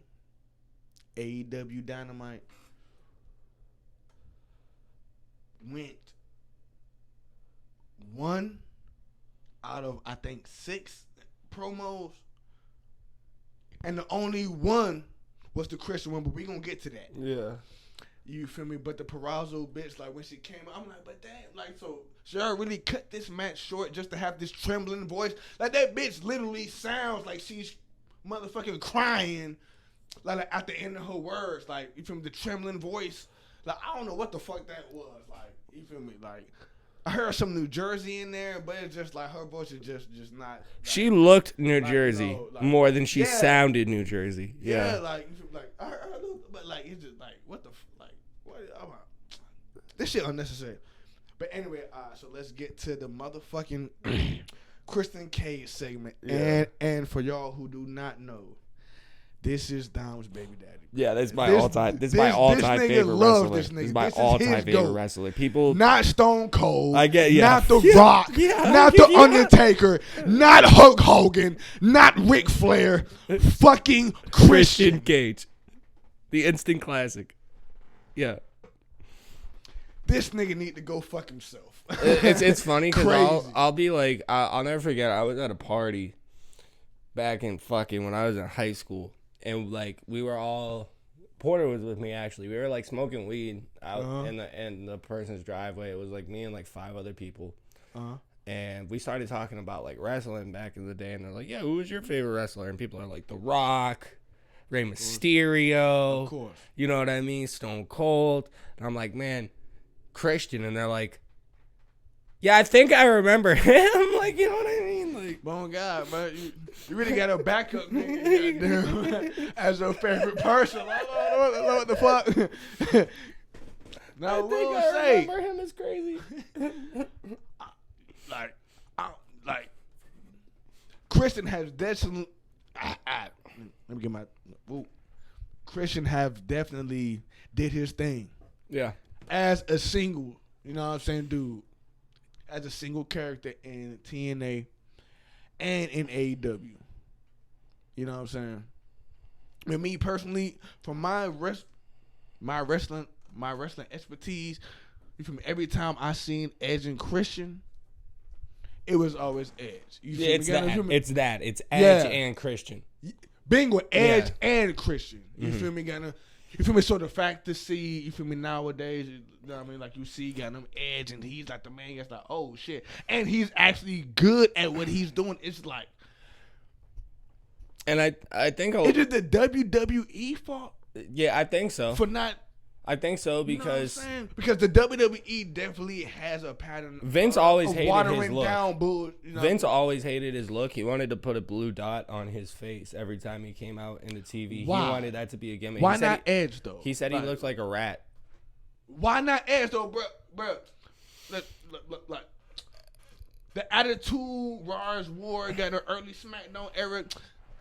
AEW Dynamite went 1 out of I think 6 promos, and the only one was the Christian one. But we gonna get to that. Yeah. You feel me? But the Purrazzo bitch, like when she came out, I'm like, but damn, like so Cheryl really cut this match short just to have this trembling voice. Like that bitch literally sounds like she's motherfucking crying, like at the end of her words. Like you feel me? The trembling voice. Like I don't know what the fuck that was. Like you feel me? Like. I heard some New Jersey in there, but it's just like her voice is just not. Like, she looked New Jersey more than she sounded New Jersey. Yeah, like I heard, but like it's just like what the what? This shit unnecessary. But anyway, so let's get to the motherfucking Kristen Cage segment. Yeah. And for y'all who do not know, this is Dom's baby daddy. Yeah, this is my all-time. This is my all-time favorite wrestler. This is my all-time favorite wrestler. People, not Stone Cold. I get, not The Rock. Not The Undertaker. Not Hulk Hogan. Not Ric Flair. Fucking Christian Cage, the instant classic. Yeah. This nigga need to go fuck himself. It's funny because I'll be like I'll never forget. I was at a party back in fucking when I was in high school. And like we were all, Porter was with me actually. We were like smoking weed out in the person's driveway. It was like me and like 5 other people. And we started talking about like wrestling back in the day. And they're like, "Yeah, who was your favorite wrestler?" And people are like, The Rock, Rey Mysterio, of course. You know what I mean, Stone Cold. And I'm like, "Man, Christian." And they're like, "Yeah, I think I remember him." Like, you know what I mean? Like, oh God, but you really got a backup nigga as your favorite person. Like, what the fuck? I think I remember him as crazy. like, Christian has definitely. Let me get my. Christian have definitely did his thing. Yeah. As a single, you know what I'm saying, dude. as a single character in TNA and in AEW. You know what I'm saying? And me personally, from my wrestling expertise, you feel me? Every time I seen Edge and Christian, it was always Edge. You feel me? It's Edge and Christian. Bingo, Edge and Christian. You feel me? You feel me? So the fact to see, you feel me, nowadays, you know what I mean? Like you see, got him Edge, and he's like the man. It's like, oh shit, and he's actually good at what he's doing. It's like, and I think is it the WWE fault? Yeah, I think so. For not. I think so because because the WWE definitely has a pattern. Vince always hated his look. Down bull, you know? Vince always hated his look. He wanted to put a blue dot on his face every time he came out in the TV. Why? He wanted that to be a gimmick. Why not Edge though? He said he looked like a rat. Why not Edge though, bro? Like the Attitude Raw's War got an early SmackDown era.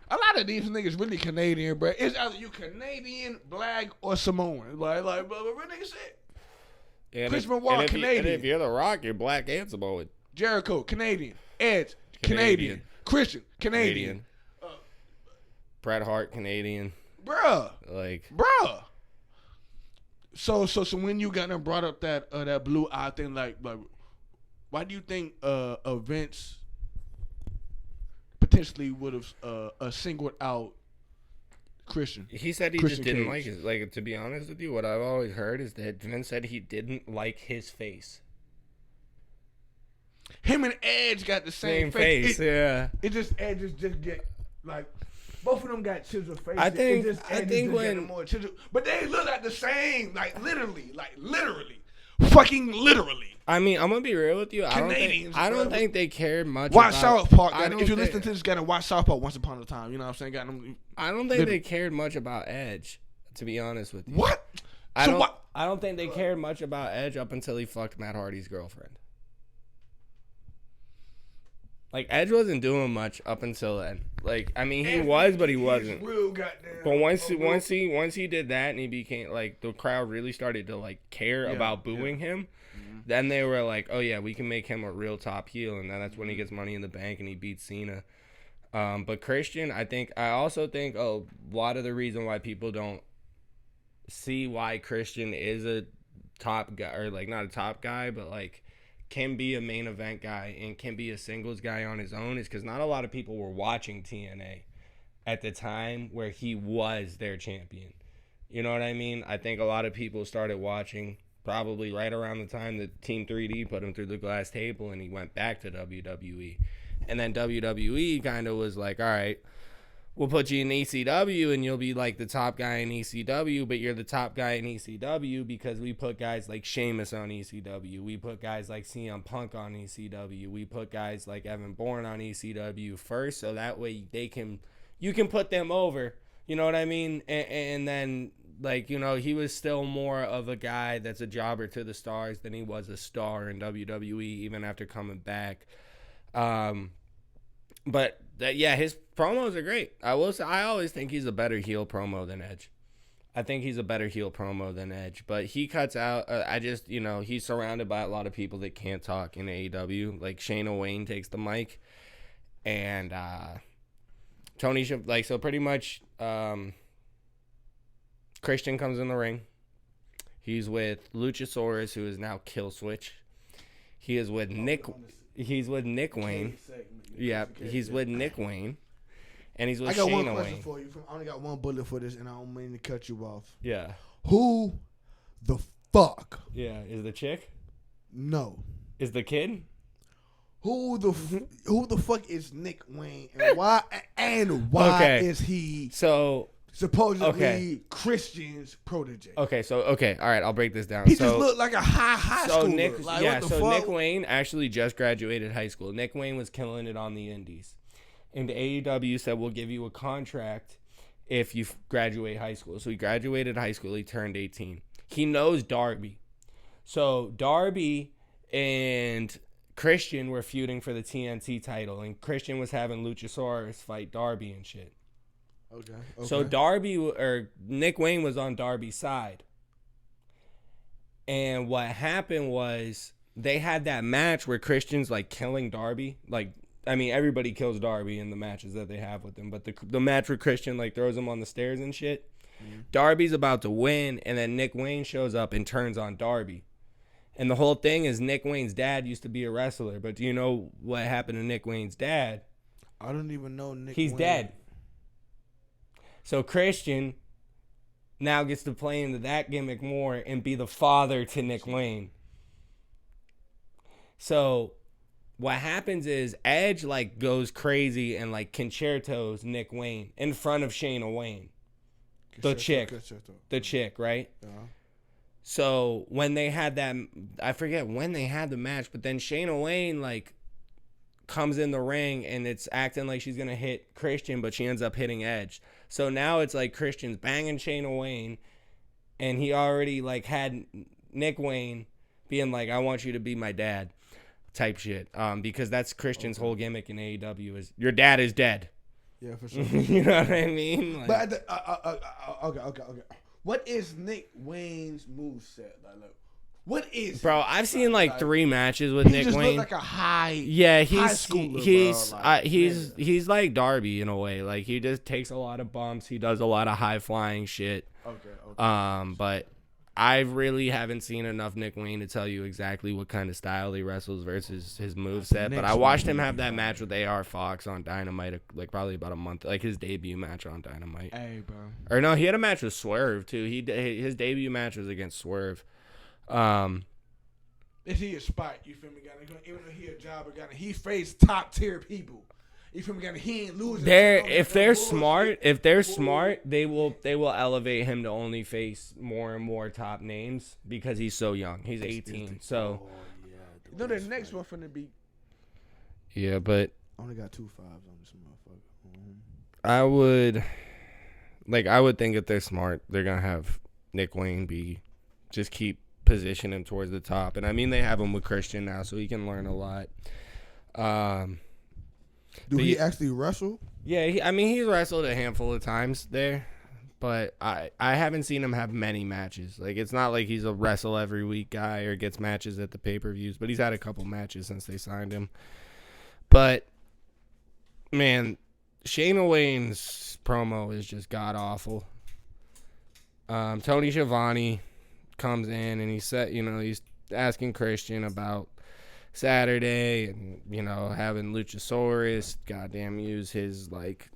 A lot of these niggas really Canadian, bro. It's either you Canadian, black, or Samoan. Like, but what niggas say? Chris Benoit, Canadian. And if you're The Rock, you're black and Samoan. Jericho, Canadian. Edge, Canadian. Christian, Canadian. Bret Hart, Canadian. Bruh. Like. Bruh. So when you got them brought up that blue eye thing, like why do you think Vince potentially would have singled out Christian? He said he Christian just didn't Cage. like it. Like, to be honest with you, what I've always heard is that Vince said he didn't like his face. Him and Edge got the same face. Yeah. It just Edge just get like both of them got chiseled faces. I think when more chiseled, but they look like the same, like literally, fucking literally. I mean, I'm gonna be real with you. I don't think they cared much. Watch South Park. If you listen listen to this, gotta watch South Park. Once upon a time, you know what I'm saying? Got them. I don't think they cared much about Edge. To be honest with you, What? I don't think they cared much about Edge up until he fucked Matt Hardy's girlfriend. Like, Edge wasn't doing much up until then. Like, I mean, he was, but he wasn't. Real goddamn. But once he did that, and he became like, the crowd really started to like care about booing him. Mm-hmm. Then they were like, oh yeah, we can make him a real top heel, and then that's when he gets Money in the Bank and he beats Cena. But Christian, I also think a lot of the reason why people don't see why Christian is a top guy, or like not a top guy, but like can be a main event guy and can be a singles guy on his own, is because not a lot of people were watching TNA at the time where he was their champion. You know what I mean? I think a lot of people started watching probably right around the time that Team 3D put him through the glass table and he went back to WWE. And then WWE kind of was like, all right, we'll put you in ECW and you'll be like the top guy in ECW, but you're the top guy in ECW because we put guys like Sheamus on ECW. We put guys like CM Punk on ECW. We put guys like Evan Bourne on ECW first, so that way you can put them over. You know what I mean? And then, like, you know, he was still more of a guy that's a jobber to the stars than he was a star in WWE, even after coming back. But yeah, his promos are great. I always think he's a better heel promo than Edge. I think he's a better heel promo than Edge, but he cuts out. He's surrounded by a lot of people that can't talk in AEW. Like Shayna Wayne takes the mic, and Tony should so pretty much. Christian comes in the ring. He's with Luchasaurus, who is now Killswitch. He is with Nick. He's with Nick Wayne. Yeah, he's with Nick Wayne, and he's with Shayna Wayne. I got one question for you. I only got one bullet for this, and I don't mean to cut you off. Yeah. Who the fuck? Yeah, is the chick? No. Is the kid? Who the fuck is Nick Wayne, and why is he supposedly Christian's protege? All right, I'll break this down. He just looked like a high schooler. Nick Wayne actually just graduated high school. Nick Wayne was killing it on the indies. And AEW said, we'll give you a contract if you graduate high school. So he graduated high school. He turned 18. He knows Darby. So Darby and Christian were feuding for the TNT title. And Christian was having Luchasaurus fight Darby and shit. Okay. So Nick Wayne was on Darby's side. And what happened was they had that match where Christian's like killing Darby. Like, I mean, everybody kills Darby in the matches that they have with him, but the match where Christian like throws him on the stairs and shit. Mm-hmm. Darby's about to win, and then Nick Wayne shows up and turns on Darby. And the whole thing is Nick Wayne's dad used to be a wrestler, but do you know what happened to Nick Wayne's dad? I don't even know Nick He's Wayne. dead. So Christian now gets to play into that gimmick more and be the father to Nick Wayne. So what happens is Edge like goes crazy and like concertos Nick Wayne in front of Shayna Wayne. The chick, right? Yeah. So when they had that, I forget when they had the match, but then Shayna Wayne like comes in the ring and it's acting like she's gonna hit Christian, but she ends up hitting Edge. So now it's like Christian's banging Shayna Wayne, and he already like had Nick Wayne being like, "I want you to be my dad," type shit. Because that's Christian's whole gimmick in AEW is your dad is dead. Yeah, for sure. You know what I mean? Like, but okay. What is Nick Wayne's moveset? Like, what is? Bro, I've seen like 3 matches with Nick just Wayne. Look like a high. Yeah, high schooler, he's like Darby in a way. Like he just takes a lot of bumps. He does a lot of high flying shit. Okay. But I really haven't seen enough Nick Wayne to tell you exactly what kind of style he wrestles versus his moveset. But I watched him have that match with AR Fox on Dynamite, like probably about a month, like his debut match on Dynamite. Hey, bro. Or no, he had a match with Swerve too. His debut match was against Swerve. Is he a spot? You feel me? Even though he a jobber, he faced top tier people. You feel me? He ain't losing. If they're smart, they will elevate him to only face more and more top names because he's so young. He's 18. So you know the next one finna be. Yeah, but only got 2 5s on this motherfucker. I would think if they're smart, they're gonna have Nick Wayne just keep position him towards the top, and I mean they have him with Christian now, so he can learn a lot. Do he actually wrestle? Yeah, he's wrestled a handful of times there, but I haven't seen him have many matches. Like, it's not like he's a wrestle every week guy or gets matches at the pay-per-views, but he's had a couple matches since they signed him. But, man, Shayna Wayne's promo is just god-awful. Tony Schiavone comes in and he's asking Christian about Saturday and, having Luchasaurus goddamn use his, like,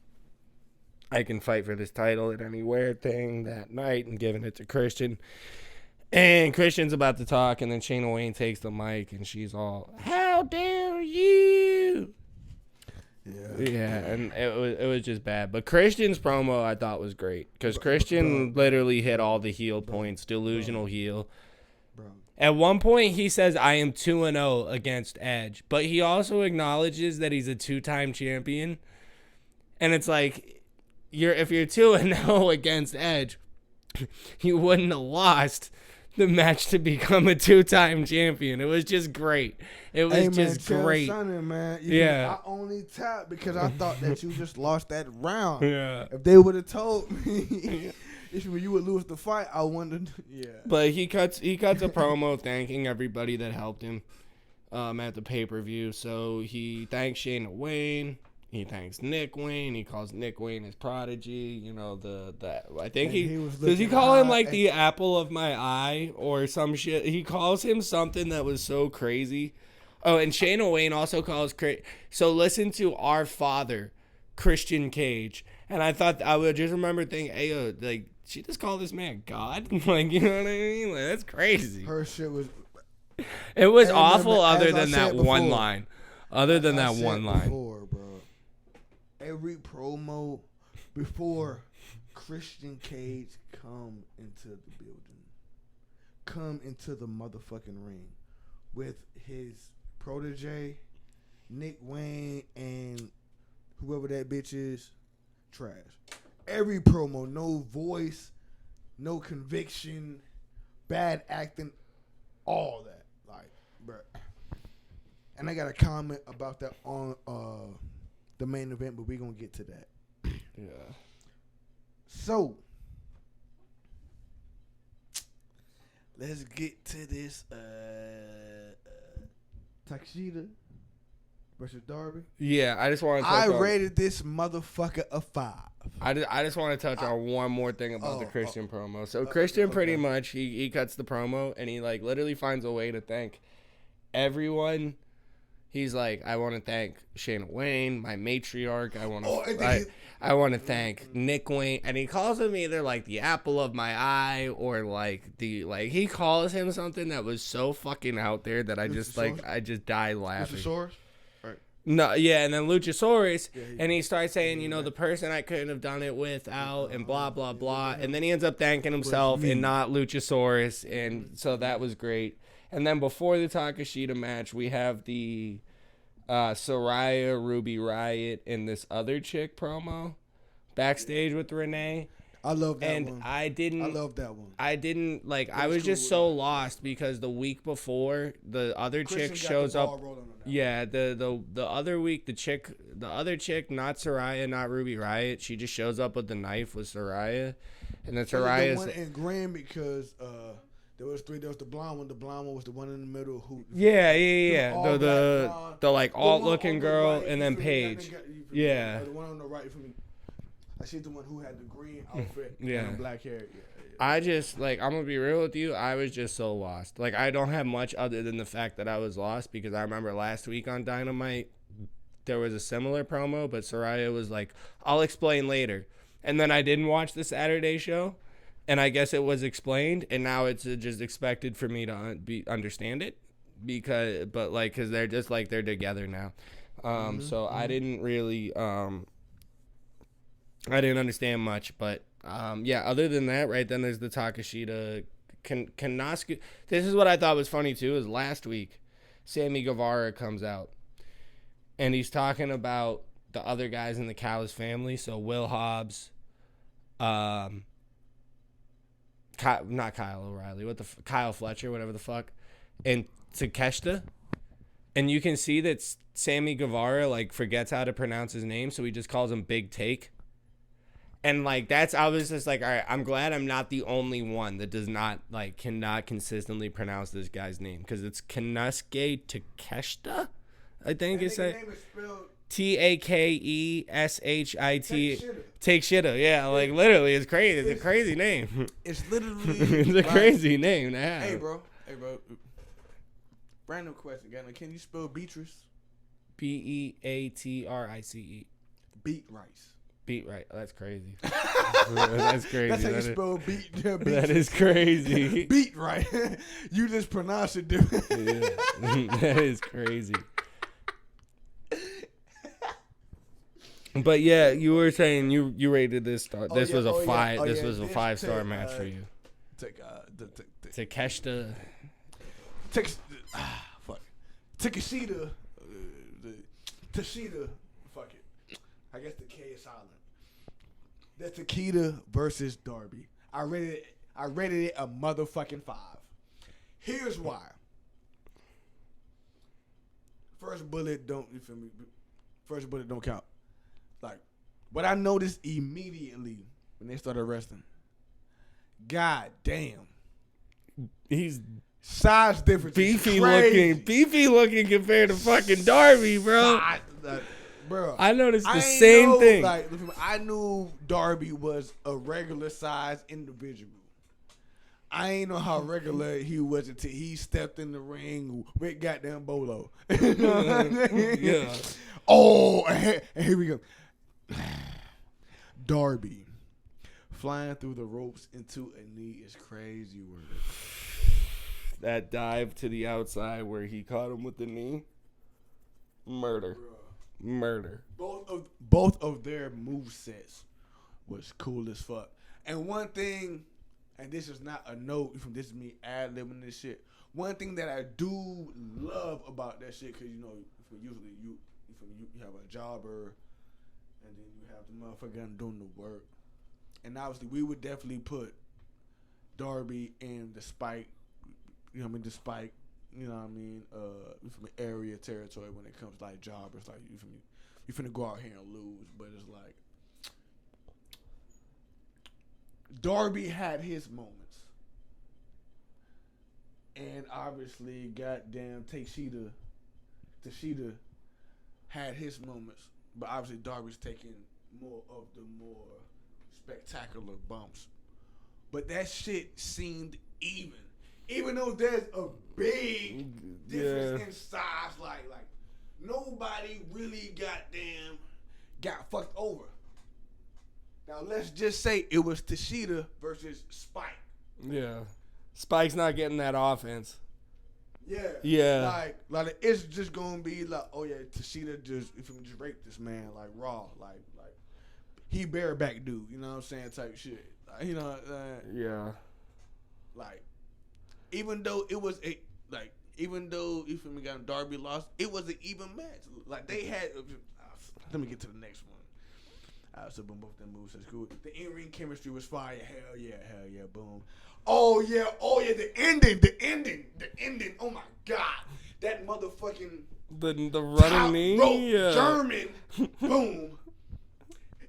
I can fight for this title at anywhere thing that night and giving it to Christian. And Christian's about to talk, and then Shayna Wayne takes the mic and she's all, "How dare you?" Yeah, and it was just bad. But Christian's promo I thought was great because Christian literally hit all the heel points, delusional heel. At one point, he says, "I am 2-0 against Edge," but he also acknowledges that he's a 2-time champion. And it's like, if you're 2-0 against Edge, you wouldn't have lost the match to become a 2-time champion. It was just great. It was just great. Sonny, man. Yeah. I only tapped because I thought that you just lost that round. Yeah. If they would have told me you would lose the fight, I wondered. Yeah. But he cuts a promo thanking everybody that helped him at the pay-per-view. So he thanks Shayna Wayne. He thanks Nick Wayne. He calls Nick Wayne his prodigy. I think does he call him like the apple of my eye or some shit? He calls him something that was so crazy. Oh, and Shayna Wayne also calls so listen to our father, Christian Cage. And I would just remember thinking, hey, like, she just called this man God? Like, you know what I mean? Like, that's crazy. Her shit was. It was awful other than that one line. Other than that one line. Before, bro. Every promo before Christian Cage come into the building, come into the motherfucking ring with his protege, Nick Wayne, and whoever that bitch is, trash. Every promo, no voice, no conviction, bad acting, all that. Like, bruh. And I got a comment about that on the main event, but we're going to get to that. Yeah. So, let's get to this Takeshita versus Darby. Yeah, I just want to. I rated this motherfucker a 5. I just want to touch on one more thing about the Christian promo. So Christian pretty much he cuts the promo and he like literally finds a way to thank everyone. He's like, I want to thank Shayna Wayne, my matriarch. I want to thank Nick Wayne, and he calls him either like the apple of my eye or like he calls him something that was so fucking out there that I just died laughing. Luchasaurus? No, yeah, and then Luchasaurus, and he starts saying, the person I couldn't have done it without, and blah, blah, blah. And then he ends up thanking himself and not Luchasaurus, and so that was great. And then before the Takeshita match, we have the Saraya, Ruby Riott, and this other chick promo backstage with Renee. I love that one. And I love that one. I didn't I was just so lost because the week before the other chick shows up. Yeah, the other week the other chick, not Saraya, not Ruby Riott, she just shows up with the knife with Saraya, and then Saraya's the one in Grand because there was 3. There was the blonde one. The blonde one was the one in the middle who. Yeah. The like alt looking girl, right, and then Paige. Yeah. The one on the right for me. I see the one who had the green outfit and black hair. Yeah. I just, I'm going to be real with you. I was just so lost. I don't have much other than the fact that I was lost because I remember last week on Dynamite, there was a similar promo, but Saraya was like, I'll explain later. And then I didn't watch the Saturday show, and I guess it was explained, and now it's just expected for me to understand it because they're just they're together now. So I didn't really... I didn't understand much, but other than that, right then there's the Takeshita Kanosuke. This is what I thought was funny too, is last week Sammy Guevara comes out and he's talking about the other guys in the Callis family, so Will Hobbs, not Kyle O'Reilly, Kyle Fletcher, whatever the fuck, and Takeshita. And you can see that Sammy Guevara forgets how to pronounce his name, so he just calls him Big Take. And I was just all right, I'm glad I'm not the only one that does not cannot consistently pronounce this guy's name, because it's Kanosuke Takeshita, I think it's Takeshita. Take shitta, yeah, literally, it's crazy. It's a crazy name. It's literally it's a crazy name to have. Hey, bro. Random question, can you spell Beatrice? Beatrice. Beat rice. Beat right. That's crazy. That's crazy. That's how you spell beat. That is crazy. Beat right. You just pronounce it different. Yeah. That is crazy. But yeah, you were saying you rated this. This was a 5. This was a 5-star match for you. Takeshita. Takeshita. Tashita. Fuck it. I guess the K is silent. That's Takeshita versus Darby. I rated it a motherfucking 5. Here's why. First bullet don't count. What I noticed immediately when they started wrestling. God damn. He's size difference. Beefy looking compared to fucking Darby, bro. Bro, I noticed the same thing. I knew Darby was a regular size individual. I ain't know how regular he was until he stepped in the ring with goddamn Bolo. Yeah. Oh, and here we go. Darby flying through the ropes into a knee is crazy work. That dive to the outside where he caught him with the knee. Murder. Both of their movesets was cool as fuck. And one thing, and this is not a note, this is me ad-libbing this shit. One thing that I do love about that shit, because usually you have a jobber, and then you have the motherfucker doing the work. And obviously, we would definitely put Darby in the Spike, the Spike, area territory when it comes to jobbers. You finna go out here and lose, but it's Darby had his moments. And obviously, goddamn Takeshita Tashida had his moments, but obviously Darby's taking more of the more spectacular bumps. But that shit seemed even though there's a big difference in size. Like nobody really got fucked over. Now let's just say it was Tashida versus Spike. Yeah, Spike's not getting that offense. Yeah. Like it's just gonna be like, oh yeah, Tashida just raped this man like raw, like he bareback dude, you know what I'm saying, type shit. Like, you know, yeah. Like even though you feel me, got Darby lost, it was an even match. Like they had. Let me get to the next one. So boom, both them moves are cool. The in-ring chemistry was fire. Hell yeah, boom. Oh yeah, the ending. Oh my god, that motherfucking the running knee, rope German, boom,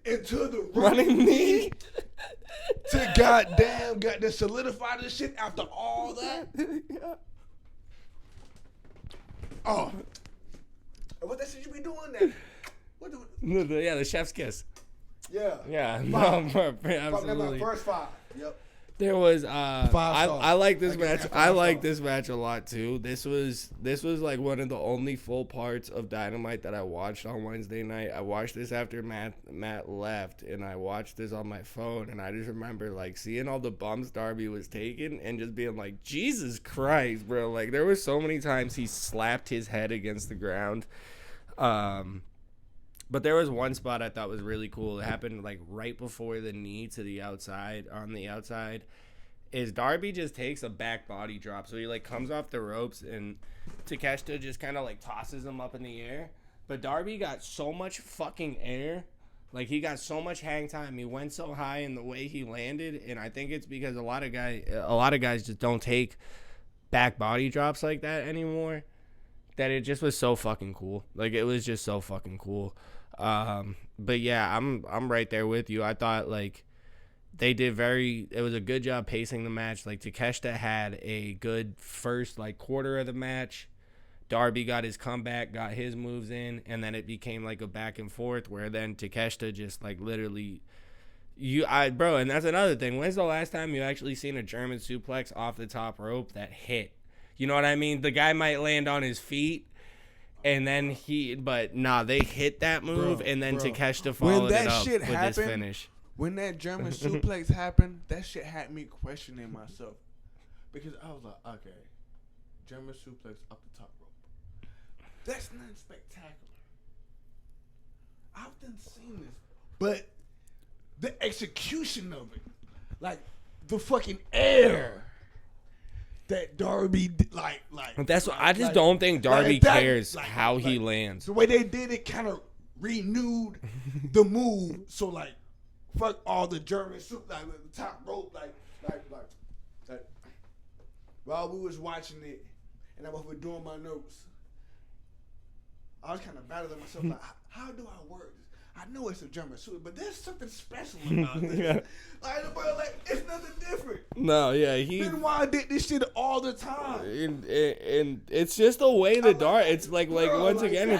into the running knee. To goddamn got to solidify this shit after all that. Yeah. Oh, what that shit you be doing then? What the chef's kiss. Yeah. Yeah. Absolutely. First 5. Yep. There was I like this match. I like star. this match a lot too. This was like one of the only full parts of Dynamite that I watched on Wednesday night. I watched this after Matt left, and I watched this on my phone, and I just remember like seeing all the bumps Darby was taking and just being like, Jesus Christ, bro. Like there were so many times he slapped his head against the ground. But there was one spot I thought was really cool. It happened like right before the knee to the outside, on the outside, is Darby just takes a back body drop. So he like comes off the ropes and Takeshita just kind of like tosses him up in the air. But Darby got so much fucking air. Like he got so much hang time. He went so high in the way he landed. And I think it's because a lot of guys just don't take back body drops like that anymore. That it just was so fucking cool. Like it was just so fucking cool. But yeah, I'm right there with you. I thought like it was a good job pacing the match. Like Takeshita had a good first like quarter of the match. Darby got his comeback, got his moves in, and then it became like a back and forth where then Takeshita just like literally and that's another thing. When's the last time you actually seen a German suplex off the top rope that hit? You know what I mean? The guy might land on his feet. And then they hit that move, and then Takeshita followed it up with his finish. When that German suplex happened, that shit had me questioning myself. Because I was like, okay, German suplex up the top rope. That's not spectacular. I've done seen this. But the execution of it, like the fucking air that Darby like. That's what I just don't think Darby cares how he lands. The way they did it kind of renewed the move. So like, fuck all the German soup, like the top rope, like. While we was watching it, and I was doing my notes, I was kind of battling myself like, how do I work this? I know it's a German suit, but there's something special about this. Yeah. Like, it's nothing different. No, yeah, Benoit did this shit all the time. And it's just the way it's like once again,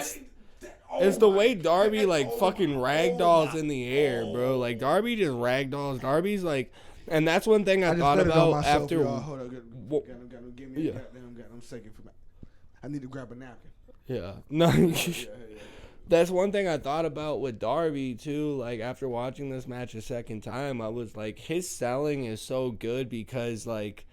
it's the way Darby like fucking ragdolls in the air, bro. Like Darby just ragdolls. Darby's like, and that's one thing I thought about after. Hold on, give me a goddamn second for me. I need to grab a napkin. Yeah, no. That's one thing I thought about with Darby, too. Like, after watching this match a second time, I was like, his selling is so good because, like,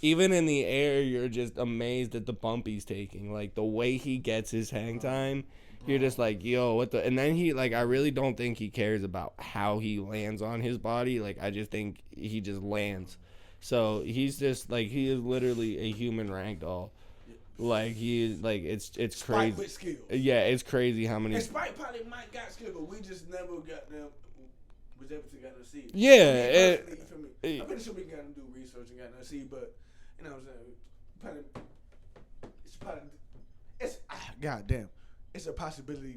even in the air, you're just amazed at the bump he's taking. Like, the way he gets his hang time, you're just like, yo, what the... And then I really don't think he cares about how he lands on his body. Like, I just think he just lands. So, he's just, like, he is literally a human ragdoll. Like it's crazy. With skills. Yeah, it's crazy how many. And Spike probably might got skills, but we just never got them. Was able to get to see. Yeah, I'm pretty sure we got to do research and got to see, but you know what I'm saying. It's goddamn. It's a possibility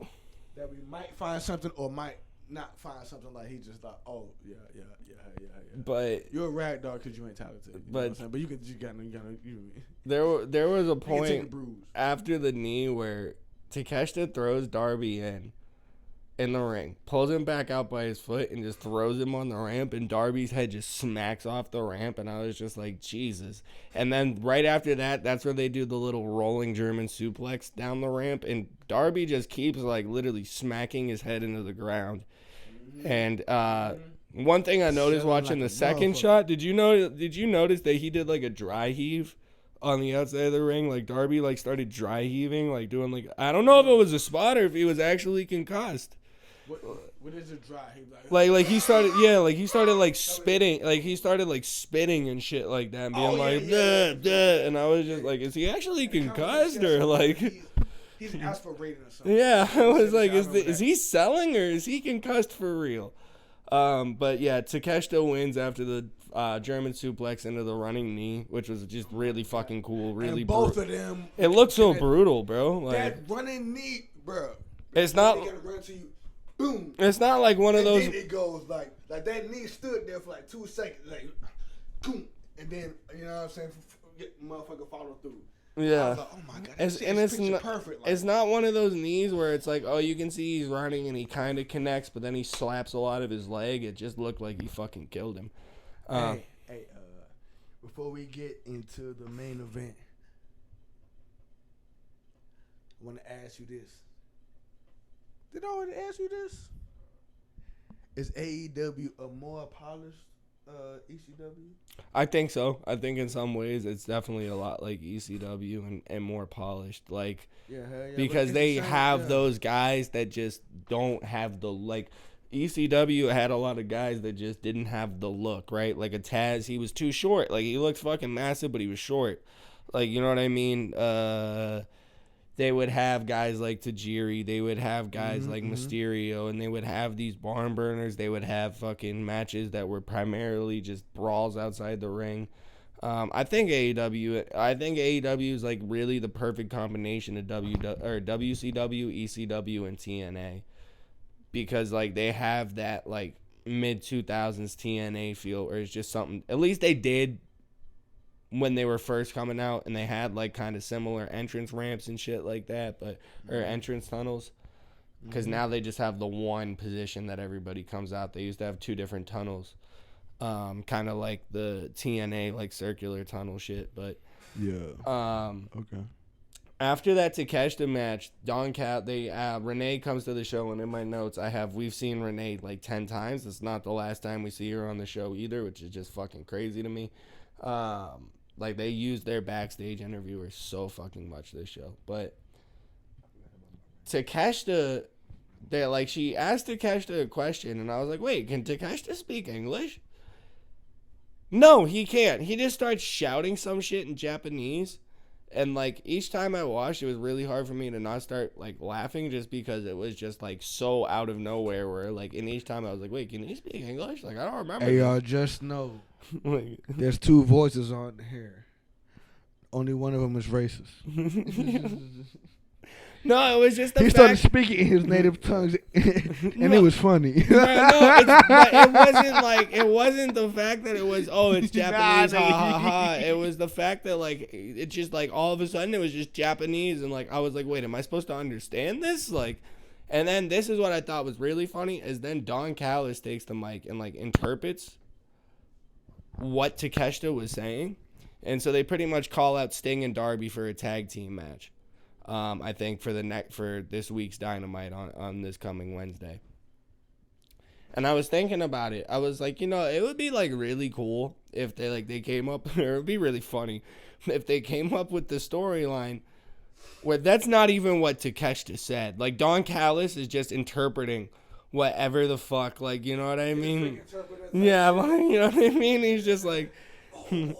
that we might find something or might not find something like he just like, oh yeah. But you're a rag dog because you ain't talented. But you got there was a point after the knee where Takeshita throws Darby in the ring, pulls him back out by his foot, and just throws him on the ramp, and Darby's head just smacks off the ramp, and I was just like, Jesus. And then right after that, that's where they do the little rolling German suplex down the ramp, and Darby just keeps, like, literally smacking his head into the ground. And one thing I noticed watching the second shot, did you notice that he did, like, a dry heave on the outside of the ring? Like, Darby, like, started dry heaving, like, doing, like, I don't know if it was a spot or if he was actually concussed. What is a dry heave? Like he started like spitting and shit like that, and being duh, and I was just like, is he actually concussed or like? He's aspirating or something. Yeah, I was like, is he selling or is he concussed for real? But yeah, Takeshita wins after the German suplex into the running knee, which was just really fucking cool. Really, and both of them. It looked so brutal, bro. Like that running knee, bro. It's not. They gotta run to you. Boom. It's not like one of those. Then it goes like that knee stood there for like 2 seconds, like, boom, and then you know what I'm saying, motherfucker follow through. Yeah. I was like, oh my god, it's not perfect. It's not one of those knees where it's like, oh, you can see he's running and he kind of connects, but then he slaps a lot of his leg. It just looked like he fucking killed him. Hey, before we get into the main event, I want to ask you this. Did I already ask you this? Is AEW a more polished ECW? I think so. I think in some ways it's definitely a lot like ECW and more polished. Like, yeah, because they have those guys that just don't have the, like, ECW had a lot of guys that just didn't have the look, right? Like a Taz, he was too short. Like, he looked fucking massive, but he was short. Like, you know what I mean? They would have guys like Tajiri. They would have guys like Mysterio. And they would have these barn burners. They would have fucking matches that were primarily just brawls outside the ring. I think AEW is like really the perfect combination of WCW, ECW, and TNA. Because like they have that like mid-2000s TNA feel, or it's just something, at least they did when they were first coming out, and they had like kind of similar entrance ramps and shit like that, but or entrance tunnels, because now they just have the one position that everybody comes out. They used to have 2 different tunnels, kind of like the TNA like circular tunnel shit. But okay. After that Takeshita match, Renee comes to the show, and in my notes I have, we've seen Renee like 10 times. It's not the last time we see her on the show either, which is just fucking crazy to me. Like, they used their backstage interviewers so fucking much this show. But Takeshita, she asked Takeshita a question, and I was like, wait, can Takeshita speak English? No, he can't. He just starts shouting some shit in Japanese. And, like, each time I watched, it was really hard for me to not start, like, laughing, just because it was just, like, so out of nowhere, where, like, and each time I was like, wait, can he speak English? Like, I don't remember. Hey, y'all, just know, there's 2 voices on here. Only one of them is racist. No, it was just he started speaking in his native tongues, and it was funny. It wasn't the fact that it was, oh, it's Japanese, ha ha ha. It was the fact that, like, it just, like, all of a sudden it was just Japanese, and, like, I was like, wait, am I supposed to understand this? Like, and then this is what I thought was really funny, is then Don Callis takes the mic and, like, interprets what Takeshita was saying. And so they pretty much call out Sting and Darby for a tag team match. I think for this week's Dynamite on this coming Wednesday. And I was thinking about it. I was like, it would be like really cool if they came up, or it would be really funny if they came up with the storyline where that's not even what Takeshita said. Like, Don Callis is just interpreting whatever the fuck, like, you know what I mean? Yeah, you know what I mean? He's just like, and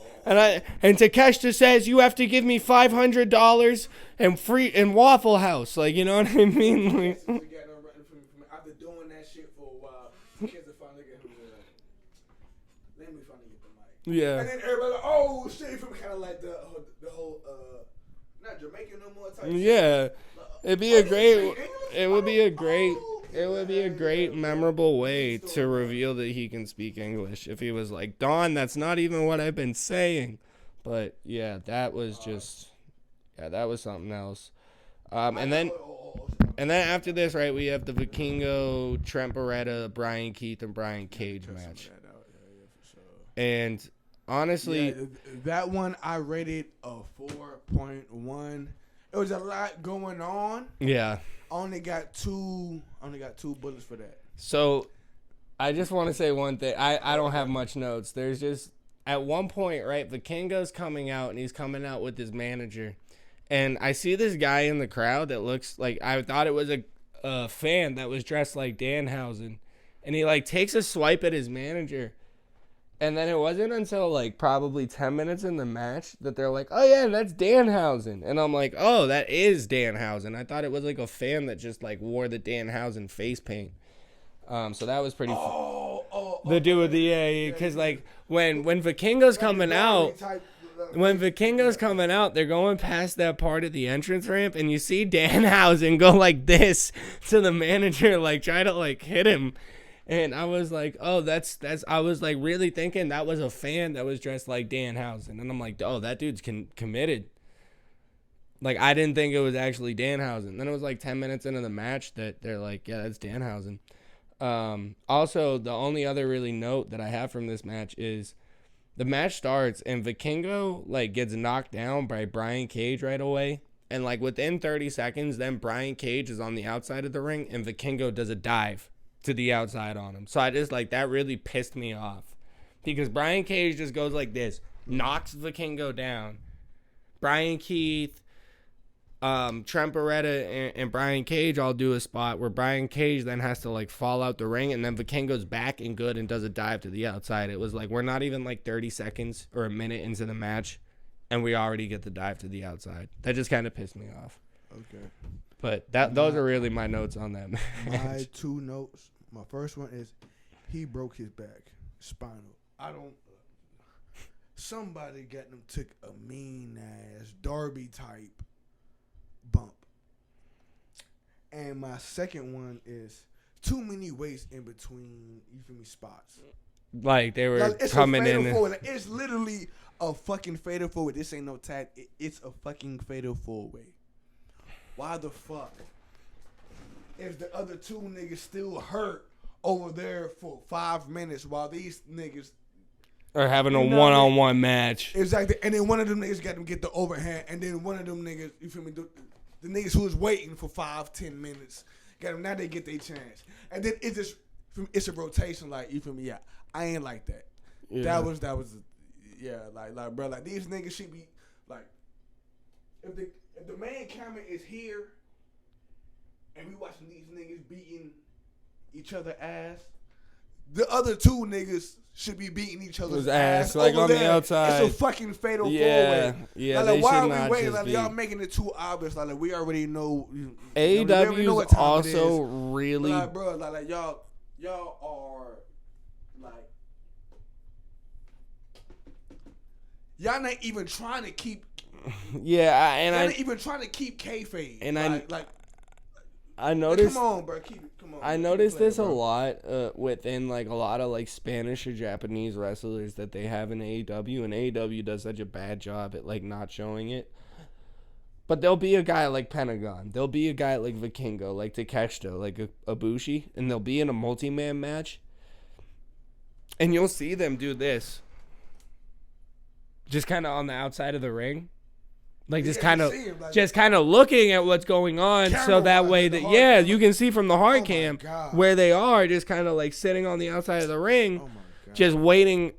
Takeshita says, you have to give me $500 and free and Waffle House, like, you know what I mean? Like, after doing that shit for a while, kids are finally getting let me finally get the mic. Yeah. And then everybody like, oh shit, from kind of like the whole not Jamaican no more type. Yeah. It'd be a great. It would be a great. It would be a great, memorable way to reveal that he can speak English. If he was like, Don, that's not even what I've been saying. But, yeah, that was just... Yeah, that was something else. And then... And then after this, right, we have the Vikingo, Trent Beretta, Brian Keith, and Brian Cage match. And honestly, that one I rated a 4.1. It was a lot going on. Yeah. Only got two bullets for that. So I just want to say one thing. I don't have much notes. There's just at one point, right, Vikingo's coming out and he's coming out with his manager. And I see this guy in the crowd that looks like, I thought it was a fan that was dressed like Danhausen. And he like takes a swipe at his manager. And then it wasn't until like probably 10 minutes in the match that they're like, oh yeah, that's Danhausen. And I'm like, oh, that is Danhausen. I thought it was like a fan that just like wore the Danhausen face paint. So that was pretty the dude with the because like when Vikingo's coming out, they're going past that part of the entrance ramp, and you see Danhausen go like this to the manager, like try to like hit him. And I was like, oh, that's I was like really thinking that was a fan that was dressed like Danhausen. And I'm like, oh, that dude's committed. Like, I didn't think it was actually Danhausen. Then it was like 10 minutes into the match that they're like, yeah, that's Danhausen. Also, the only other really note that I have from this match is the match starts and Vikingo like gets knocked down by Brian Cage right away. And like within 30 seconds, then Brian Cage is on the outside of the ring and Vikingo does a dive to the outside on him. So I just like, that really pissed me off because Brian Cage just goes like this, knocks Vikingo down. Brian Keith, Trent Beretta and Brian Cage all do a spot where Brian Cage then has to like fall out the ring, and then Vikingo's back and good and does a dive to the outside. It was like, we're not even like 30 seconds or a minute into the match and we already get the dive to the outside. That just kind of pissed me off. Okay. But those are really my notes on that match. My two notes. My first one is he broke his back, spinal. Somebody got them took a mean ass Darby type bump. And my second one is too many weights in between, you feel me, spots. Like they were coming in. It's literally a fucking fatal forward. This ain't no tag. It's a fucking fatal forward. Why the fuck is the other two niggas still hurt over there for 5 minutes while these niggas are having a one-on-one match? Exactly. And then one of them niggas got them get the overhand, and then one of them niggas, you feel me, the niggas who was waiting for 5-10 minutes, got them, now they get their chance. And then it's a rotation, like, you feel me, yeah, I ain't like that. Yeah. That was like bro, like these niggas should be like, if the main camera is here and we watching these niggas beating each other ass, the other two niggas should be beating each other's ass like on there. The outside. It's a fucking fatal four-way. Yeah, like, why are we waiting? Like, y'all making it too obvious. Like, we already know. AEW is also really, but like, bro. Like y'all are like, y'all not even trying to keep. Yeah, y'all not even trying to keep kayfabe. And I noticed. Come on, bro. Keep it. Come on. I noticed this a lot within like a lot of like Spanish or Japanese wrestlers that they have in AEW, and AEW does such a bad job at like not showing it. But there'll be a guy like Pentagon, there'll be a guy like Vikingo, like Takeshita, like Ibushi, and they'll be in a multi-man match, and you'll see them do this, just kind of on the outside of the ring. Like just kind of looking at what's going on, so that way that you can see from the hard cam where they are, just kind of like sitting on the outside of the ring, just watching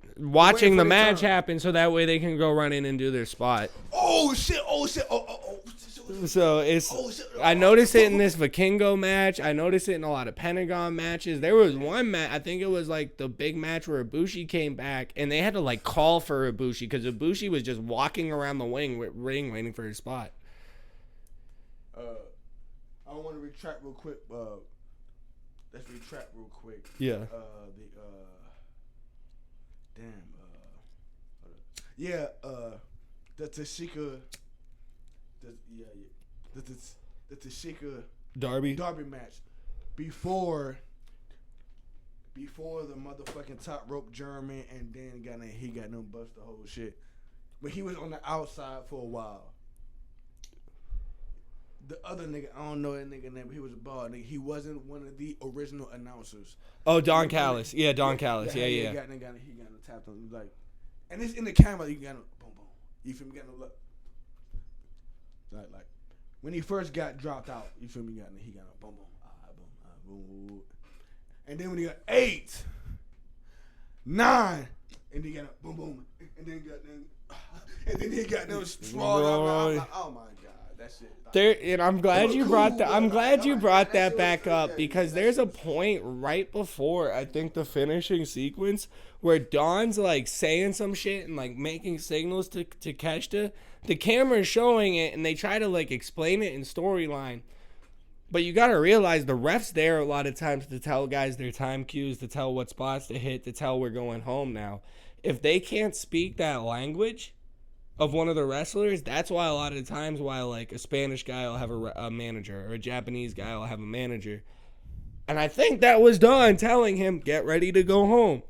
the match happen, so that way they can go run in and do their spot. Oh shit! So I noticed it in this Vikingo match. I noticed it in a lot of Pentagon matches. There was one match, I think it was like the big match where Ibushi came back, and they had to like call for Ibushi because Ibushi was just walking around the ring waiting for his spot. I want to retract real quick. Let's retract real quick. Yeah. The Tashika. The Tashika Darby match before the motherfucking top rope German, and then he got no bust the whole shit. But he was on the outside for a while. the other nigga, I don't know that nigga name, but he was a bald nigga. He wasn't one of the original announcers. Oh, Don Callis. Yeah, Don Callis. Yeah. He got him tapped on. Like, and it's in the camera. You got him, boom, boom. You feel me? Got him look. Like when he first got dropped out, you feel me? He got him, boom, boom, boom, boom. And then when he got 8, 9, and he got him, boom, boom, and then he got them small. Like, oh my god. That shit. There, and I'm glad you brought that. I'm glad you brought that back up because there's a point right before I think the finishing sequence where Don's like saying some shit and like making signals to Keshta. The camera's showing it and they try to like explain it in storyline. But you gotta realize the ref's there a lot of times to tell guys their time cues, to tell what spots to hit, to tell we're going home now. If they can't speak that language of one of the wrestlers, that's why a lot of the times why like a Spanish guy will have a manager or a Japanese guy will have a manager. And I think that was Don telling him, get ready to go home.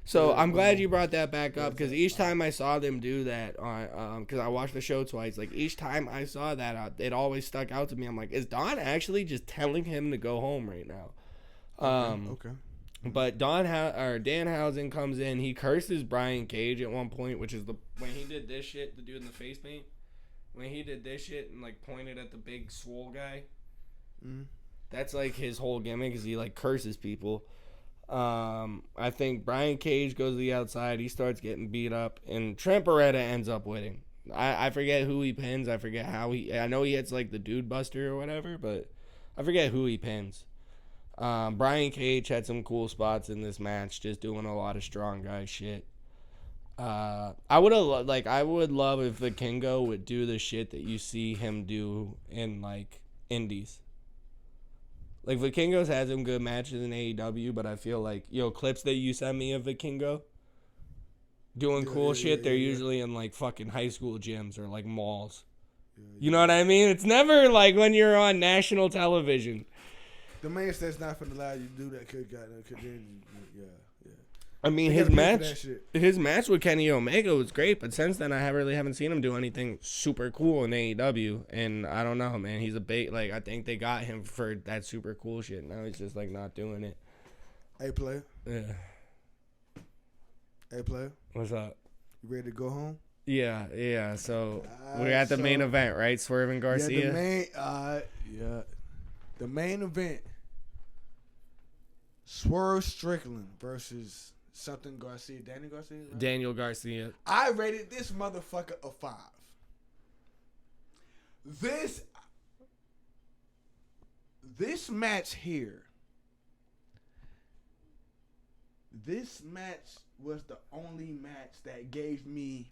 So I'm glad you brought that back up because each time I saw them do that, because I watched the show twice, like each time I saw that, it always stuck out to me. I'm like, is Don actually just telling him to go home right now? Okay. But Danhausen comes in. He curses Brian Cage at one point, which is when he did this shit, the dude in the face paint. When he did this shit and like pointed at the big swole guy. Mm-hmm. That's like his whole gimmick is he like curses people. I think Brian Cage goes to the outside. He starts getting beat up, and Trent Beretta ends up winning. I forget who he pins. I forget how I know he hits like the Dude Buster or whatever, but I forget who he pins. Brian Cage had some cool spots in this match, just doing a lot of strong guy shit. I would love if the Kingo would do the shit that you see him do in like indies. Like Vikingos had some good matches in AEW, but I feel like clips that you send me of Vikingo doing cool shit, they're usually in like fucking high school gyms or like malls. You know what I mean? It's never like when you're on national television. The man says not for the allow you to do that. Yeah. I mean, his match with Kenny Omega was great, but since then I really haven't seen him do anything super cool in AEW. And I don't know, man. He's a bait. Like I think they got him for that super cool shit. Now he's just like not doing it. Hey, player. Yeah. Hey, player. What's up? You ready to go home? Yeah. So we're at the main event, right? Swerve and Garcia. The main event. Swerve Strickland versus something Garcia. Daniel Garcia? Right? Daniel Garcia. I rated this motherfucker a 5. This match here. This match was the only match that gave me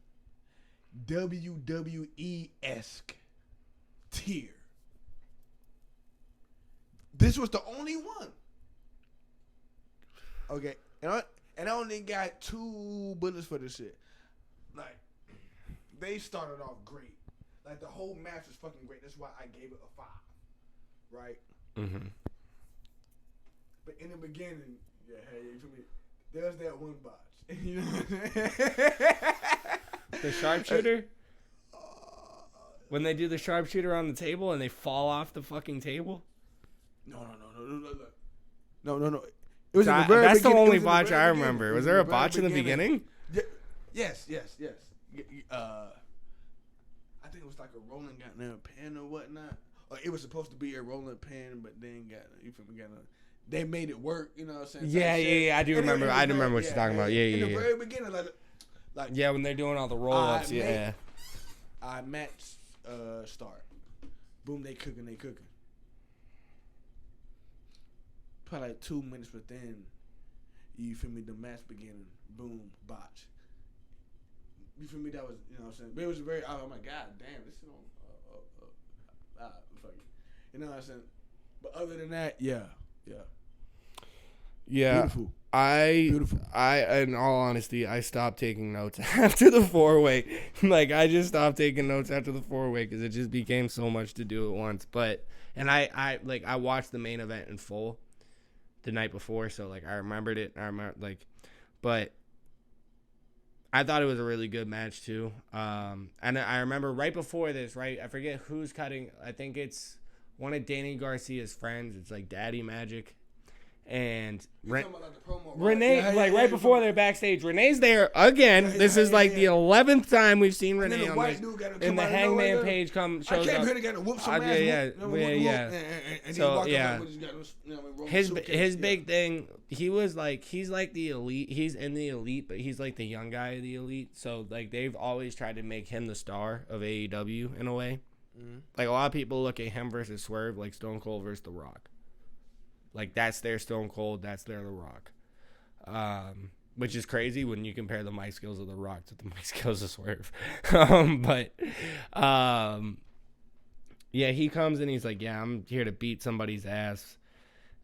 WWE-esque tier. This was the only one. Okay, and I only got 2 bullets for this shit. Like, they started off great. Like, the whole match was fucking great. That's why I gave it a 5. Right? Mm-hmm. But in the beginning, you feel me? There's that one botch. You know what I'm saying? The sharpshooter? When they do the sharpshooter on the table and they fall off the fucking table? No. It was in the very that's beginning. the only botch I remember. Was there a botch in the beginning? Yes. I think it was like a rolling goddamn pin or whatnot. Or it was supposed to be a rolling pin, but then they made it work. You know what I'm saying? Yeah. I do remember. I remember what you're talking about. Yeah. In the very beginning, like yeah, when they're doing all the roll-ups. Yeah. Our match start. Boom, they cooking. Probably like 2 minutes, but then you feel me? The match beginning, boom, botch. You feel me? That was, you know what I'm saying? But it was very. Oh my god, damn, this is on. Fuck it. You know what I'm saying? But other than that, yeah. Beautiful. In all honesty, I stopped taking notes after the 4-way. Like, I just stopped taking notes after the 4-way because it just became so much to do at once. And I watched the main event in full the night before, so like I remembered it. But I thought it was a really good match too. And I remember right before this, right? I forget who's cutting. I think it's one of Danny Garcia's friends. It's like Daddy Magic. And Renee, right before they're backstage, Renee's there again. This is like the 11th time we've seen Renee on this. And the Hangman page shows up. I came here to get to whoop some ass. Yeah. So yeah, his big thing. He was like, he's like the elite. He's in the elite, but he's like the young guy of the elite. So like they've always tried to make him the star of AEW in a way. Like a lot of people look at him versus Swerve like Stone Cold versus The Rock. Like, that's their Stone Cold, that's their The Rock. Which is crazy when you compare the mic skills of The Rock to the mic skills of Swerve. Yeah, he comes and he's like, yeah, I'm here to beat somebody's ass.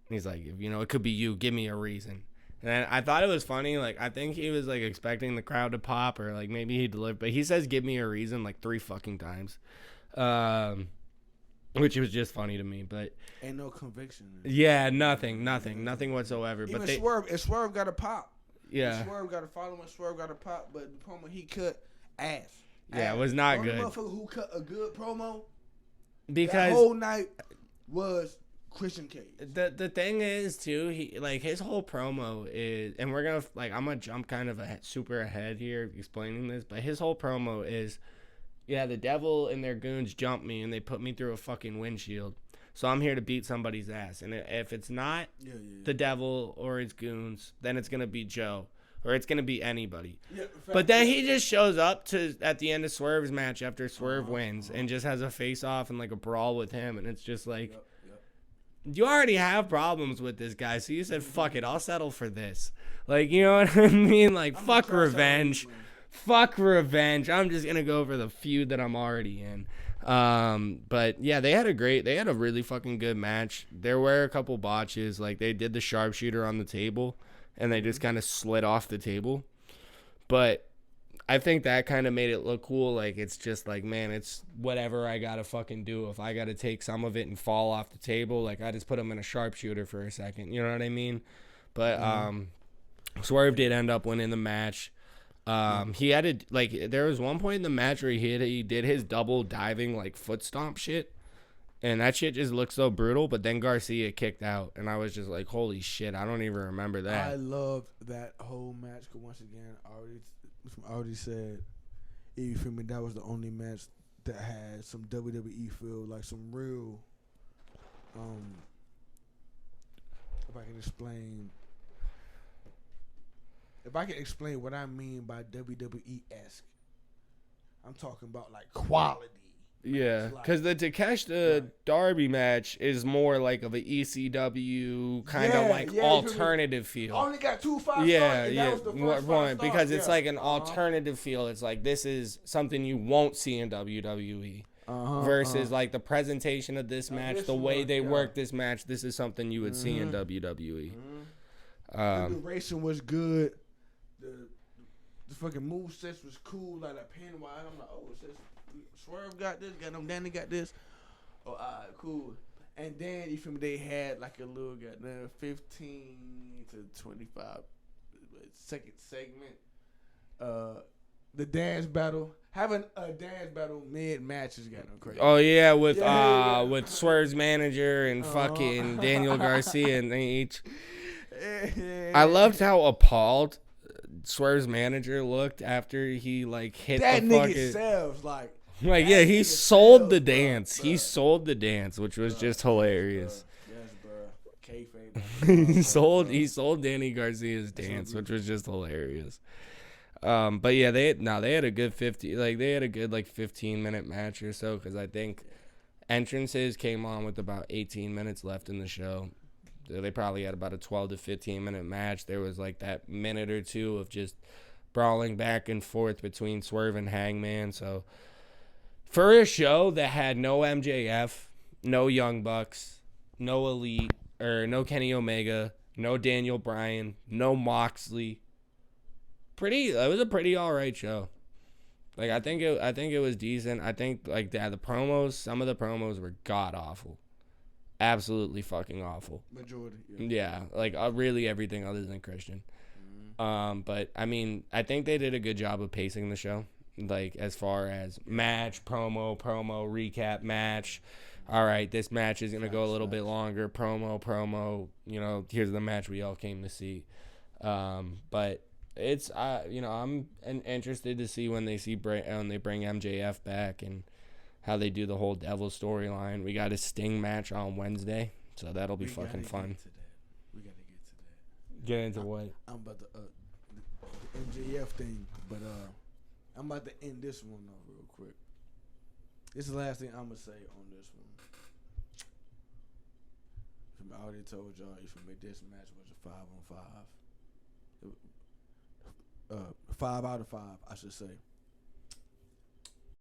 And he's like, you know, it could be you. Give me a reason. And I thought it was funny. Like, I think he was, like, expecting the crowd to pop or, like, maybe he delivered. But he says, give me a reason, like, 3 fucking times. Which was just funny to me, but ain't no conviction. Yeah, nothing whatsoever. Even but Swerve got to pop. Yeah, Swerve got to follow and Swerve got to pop. But the promo he cut, ass. Yeah, it was not good. The motherfucker who cut a good promo, because that whole night was Christian Cage. The thing is too, he like his whole promo is, and we're gonna I'm gonna jump kind of super ahead here explaining this, but his whole promo is. Yeah, the devil and their goons jumped me and they put me through a fucking windshield. So I'm here to beat somebody's ass. And if it's not the devil or his goons, then it's going to be Joe. Or it's going to be anybody. Yeah, but then he just shows up at the end of Swerve's match after Swerve wins and just has a face-off and like a brawl with him. And it's just like, you already have problems with this guy. So you said, fuck it, I'll settle for this. Like, you know what I mean? Like, fuck revenge. Fuck revenge. I'm just going to go for the feud that I'm already in. But yeah, they had a really fucking good match. There were a couple botches. Like they did the sharpshooter on the table and they just kind of slid off the table. But I think that kind of made it look cool. Like it's just like, man, it's whatever I got to fucking do. If I got to take some of it and fall off the table, like I just put them in a sharpshooter for a second. You know what I mean? But Swerve did end up winning the match. He had there was one point in the match where he did his double diving like foot stomp shit, and that shit just looked so brutal. But then Garcia kicked out, and I was just like, holy shit, I don't even remember that. I loved that whole match. Cause once again, I already said, you feel me? That was the only match that had some WWE feel, like some real. If I can explain. If I can explain what I mean by WWE-esque, I'm talking about like quality. Yeah, because the Takeshita Darby match is more like of an ECW kind of alternative feel. I only got 2 5 yeah, stars, yeah, that was the first 5 because it's like an alternative feel. It's like this is something you won't see in WWE. Versus like the presentation of this match, the way they work this match, this is something you would see in WWE. The duration was good. The fucking movesets was cool, like a pin wide. I'm like, oh, Swerve got this, Danny got this. Oh, alright, cool. And then you feel me? They had like a little 15 to 25 second segment. The dance battle. Having a dance battle mid match is getting crazy. Oh yeah, with Swerve's manager and fucking Daniel Garcia and they each. I loved how appalled Swerve's manager looked after he like hit that the nigga fucking sells like yeah, he sold the dance. He sold the dance, which was just hilarious. Yes, bro. he sold Danny Garcia's dance, which was just hilarious. But yeah, they had a good 15-minute match or so, because I think entrances came on with about 18 minutes left in the show. They probably had about a 12 to 15-minute match. There was like that minute or two of just brawling back and forth between Swerve and Hangman. So for a show that had no MJF, no Young Bucks, no Elite, or no Kenny Omega, no Daniel Bryan, no Moxley, it was a pretty all right show. Like I think it was decent. I think like the promos, some of the promos were god awful. Absolutely fucking awful. Majority. Yeah, like really everything other than Christian. But I mean, I think they did a good job of pacing the show, like as far as match, promo, recap, match. All right, this match is gonna go a little bit longer. Promo. You know, here's the match we all came to see. But it's you know, I'm interested to see when they bring MJF back and how they do the whole Devil storyline. We got a Sting match on Wednesday, so that'll be fucking fun. We gotta get to that. Get into what? I'm about to the MJF thing, but I'm about to end this one though real quick. This is the last thing I'm gonna say on this one. I already told y'all if you make this match was a 5-on-5. 5 out of 5, I should say.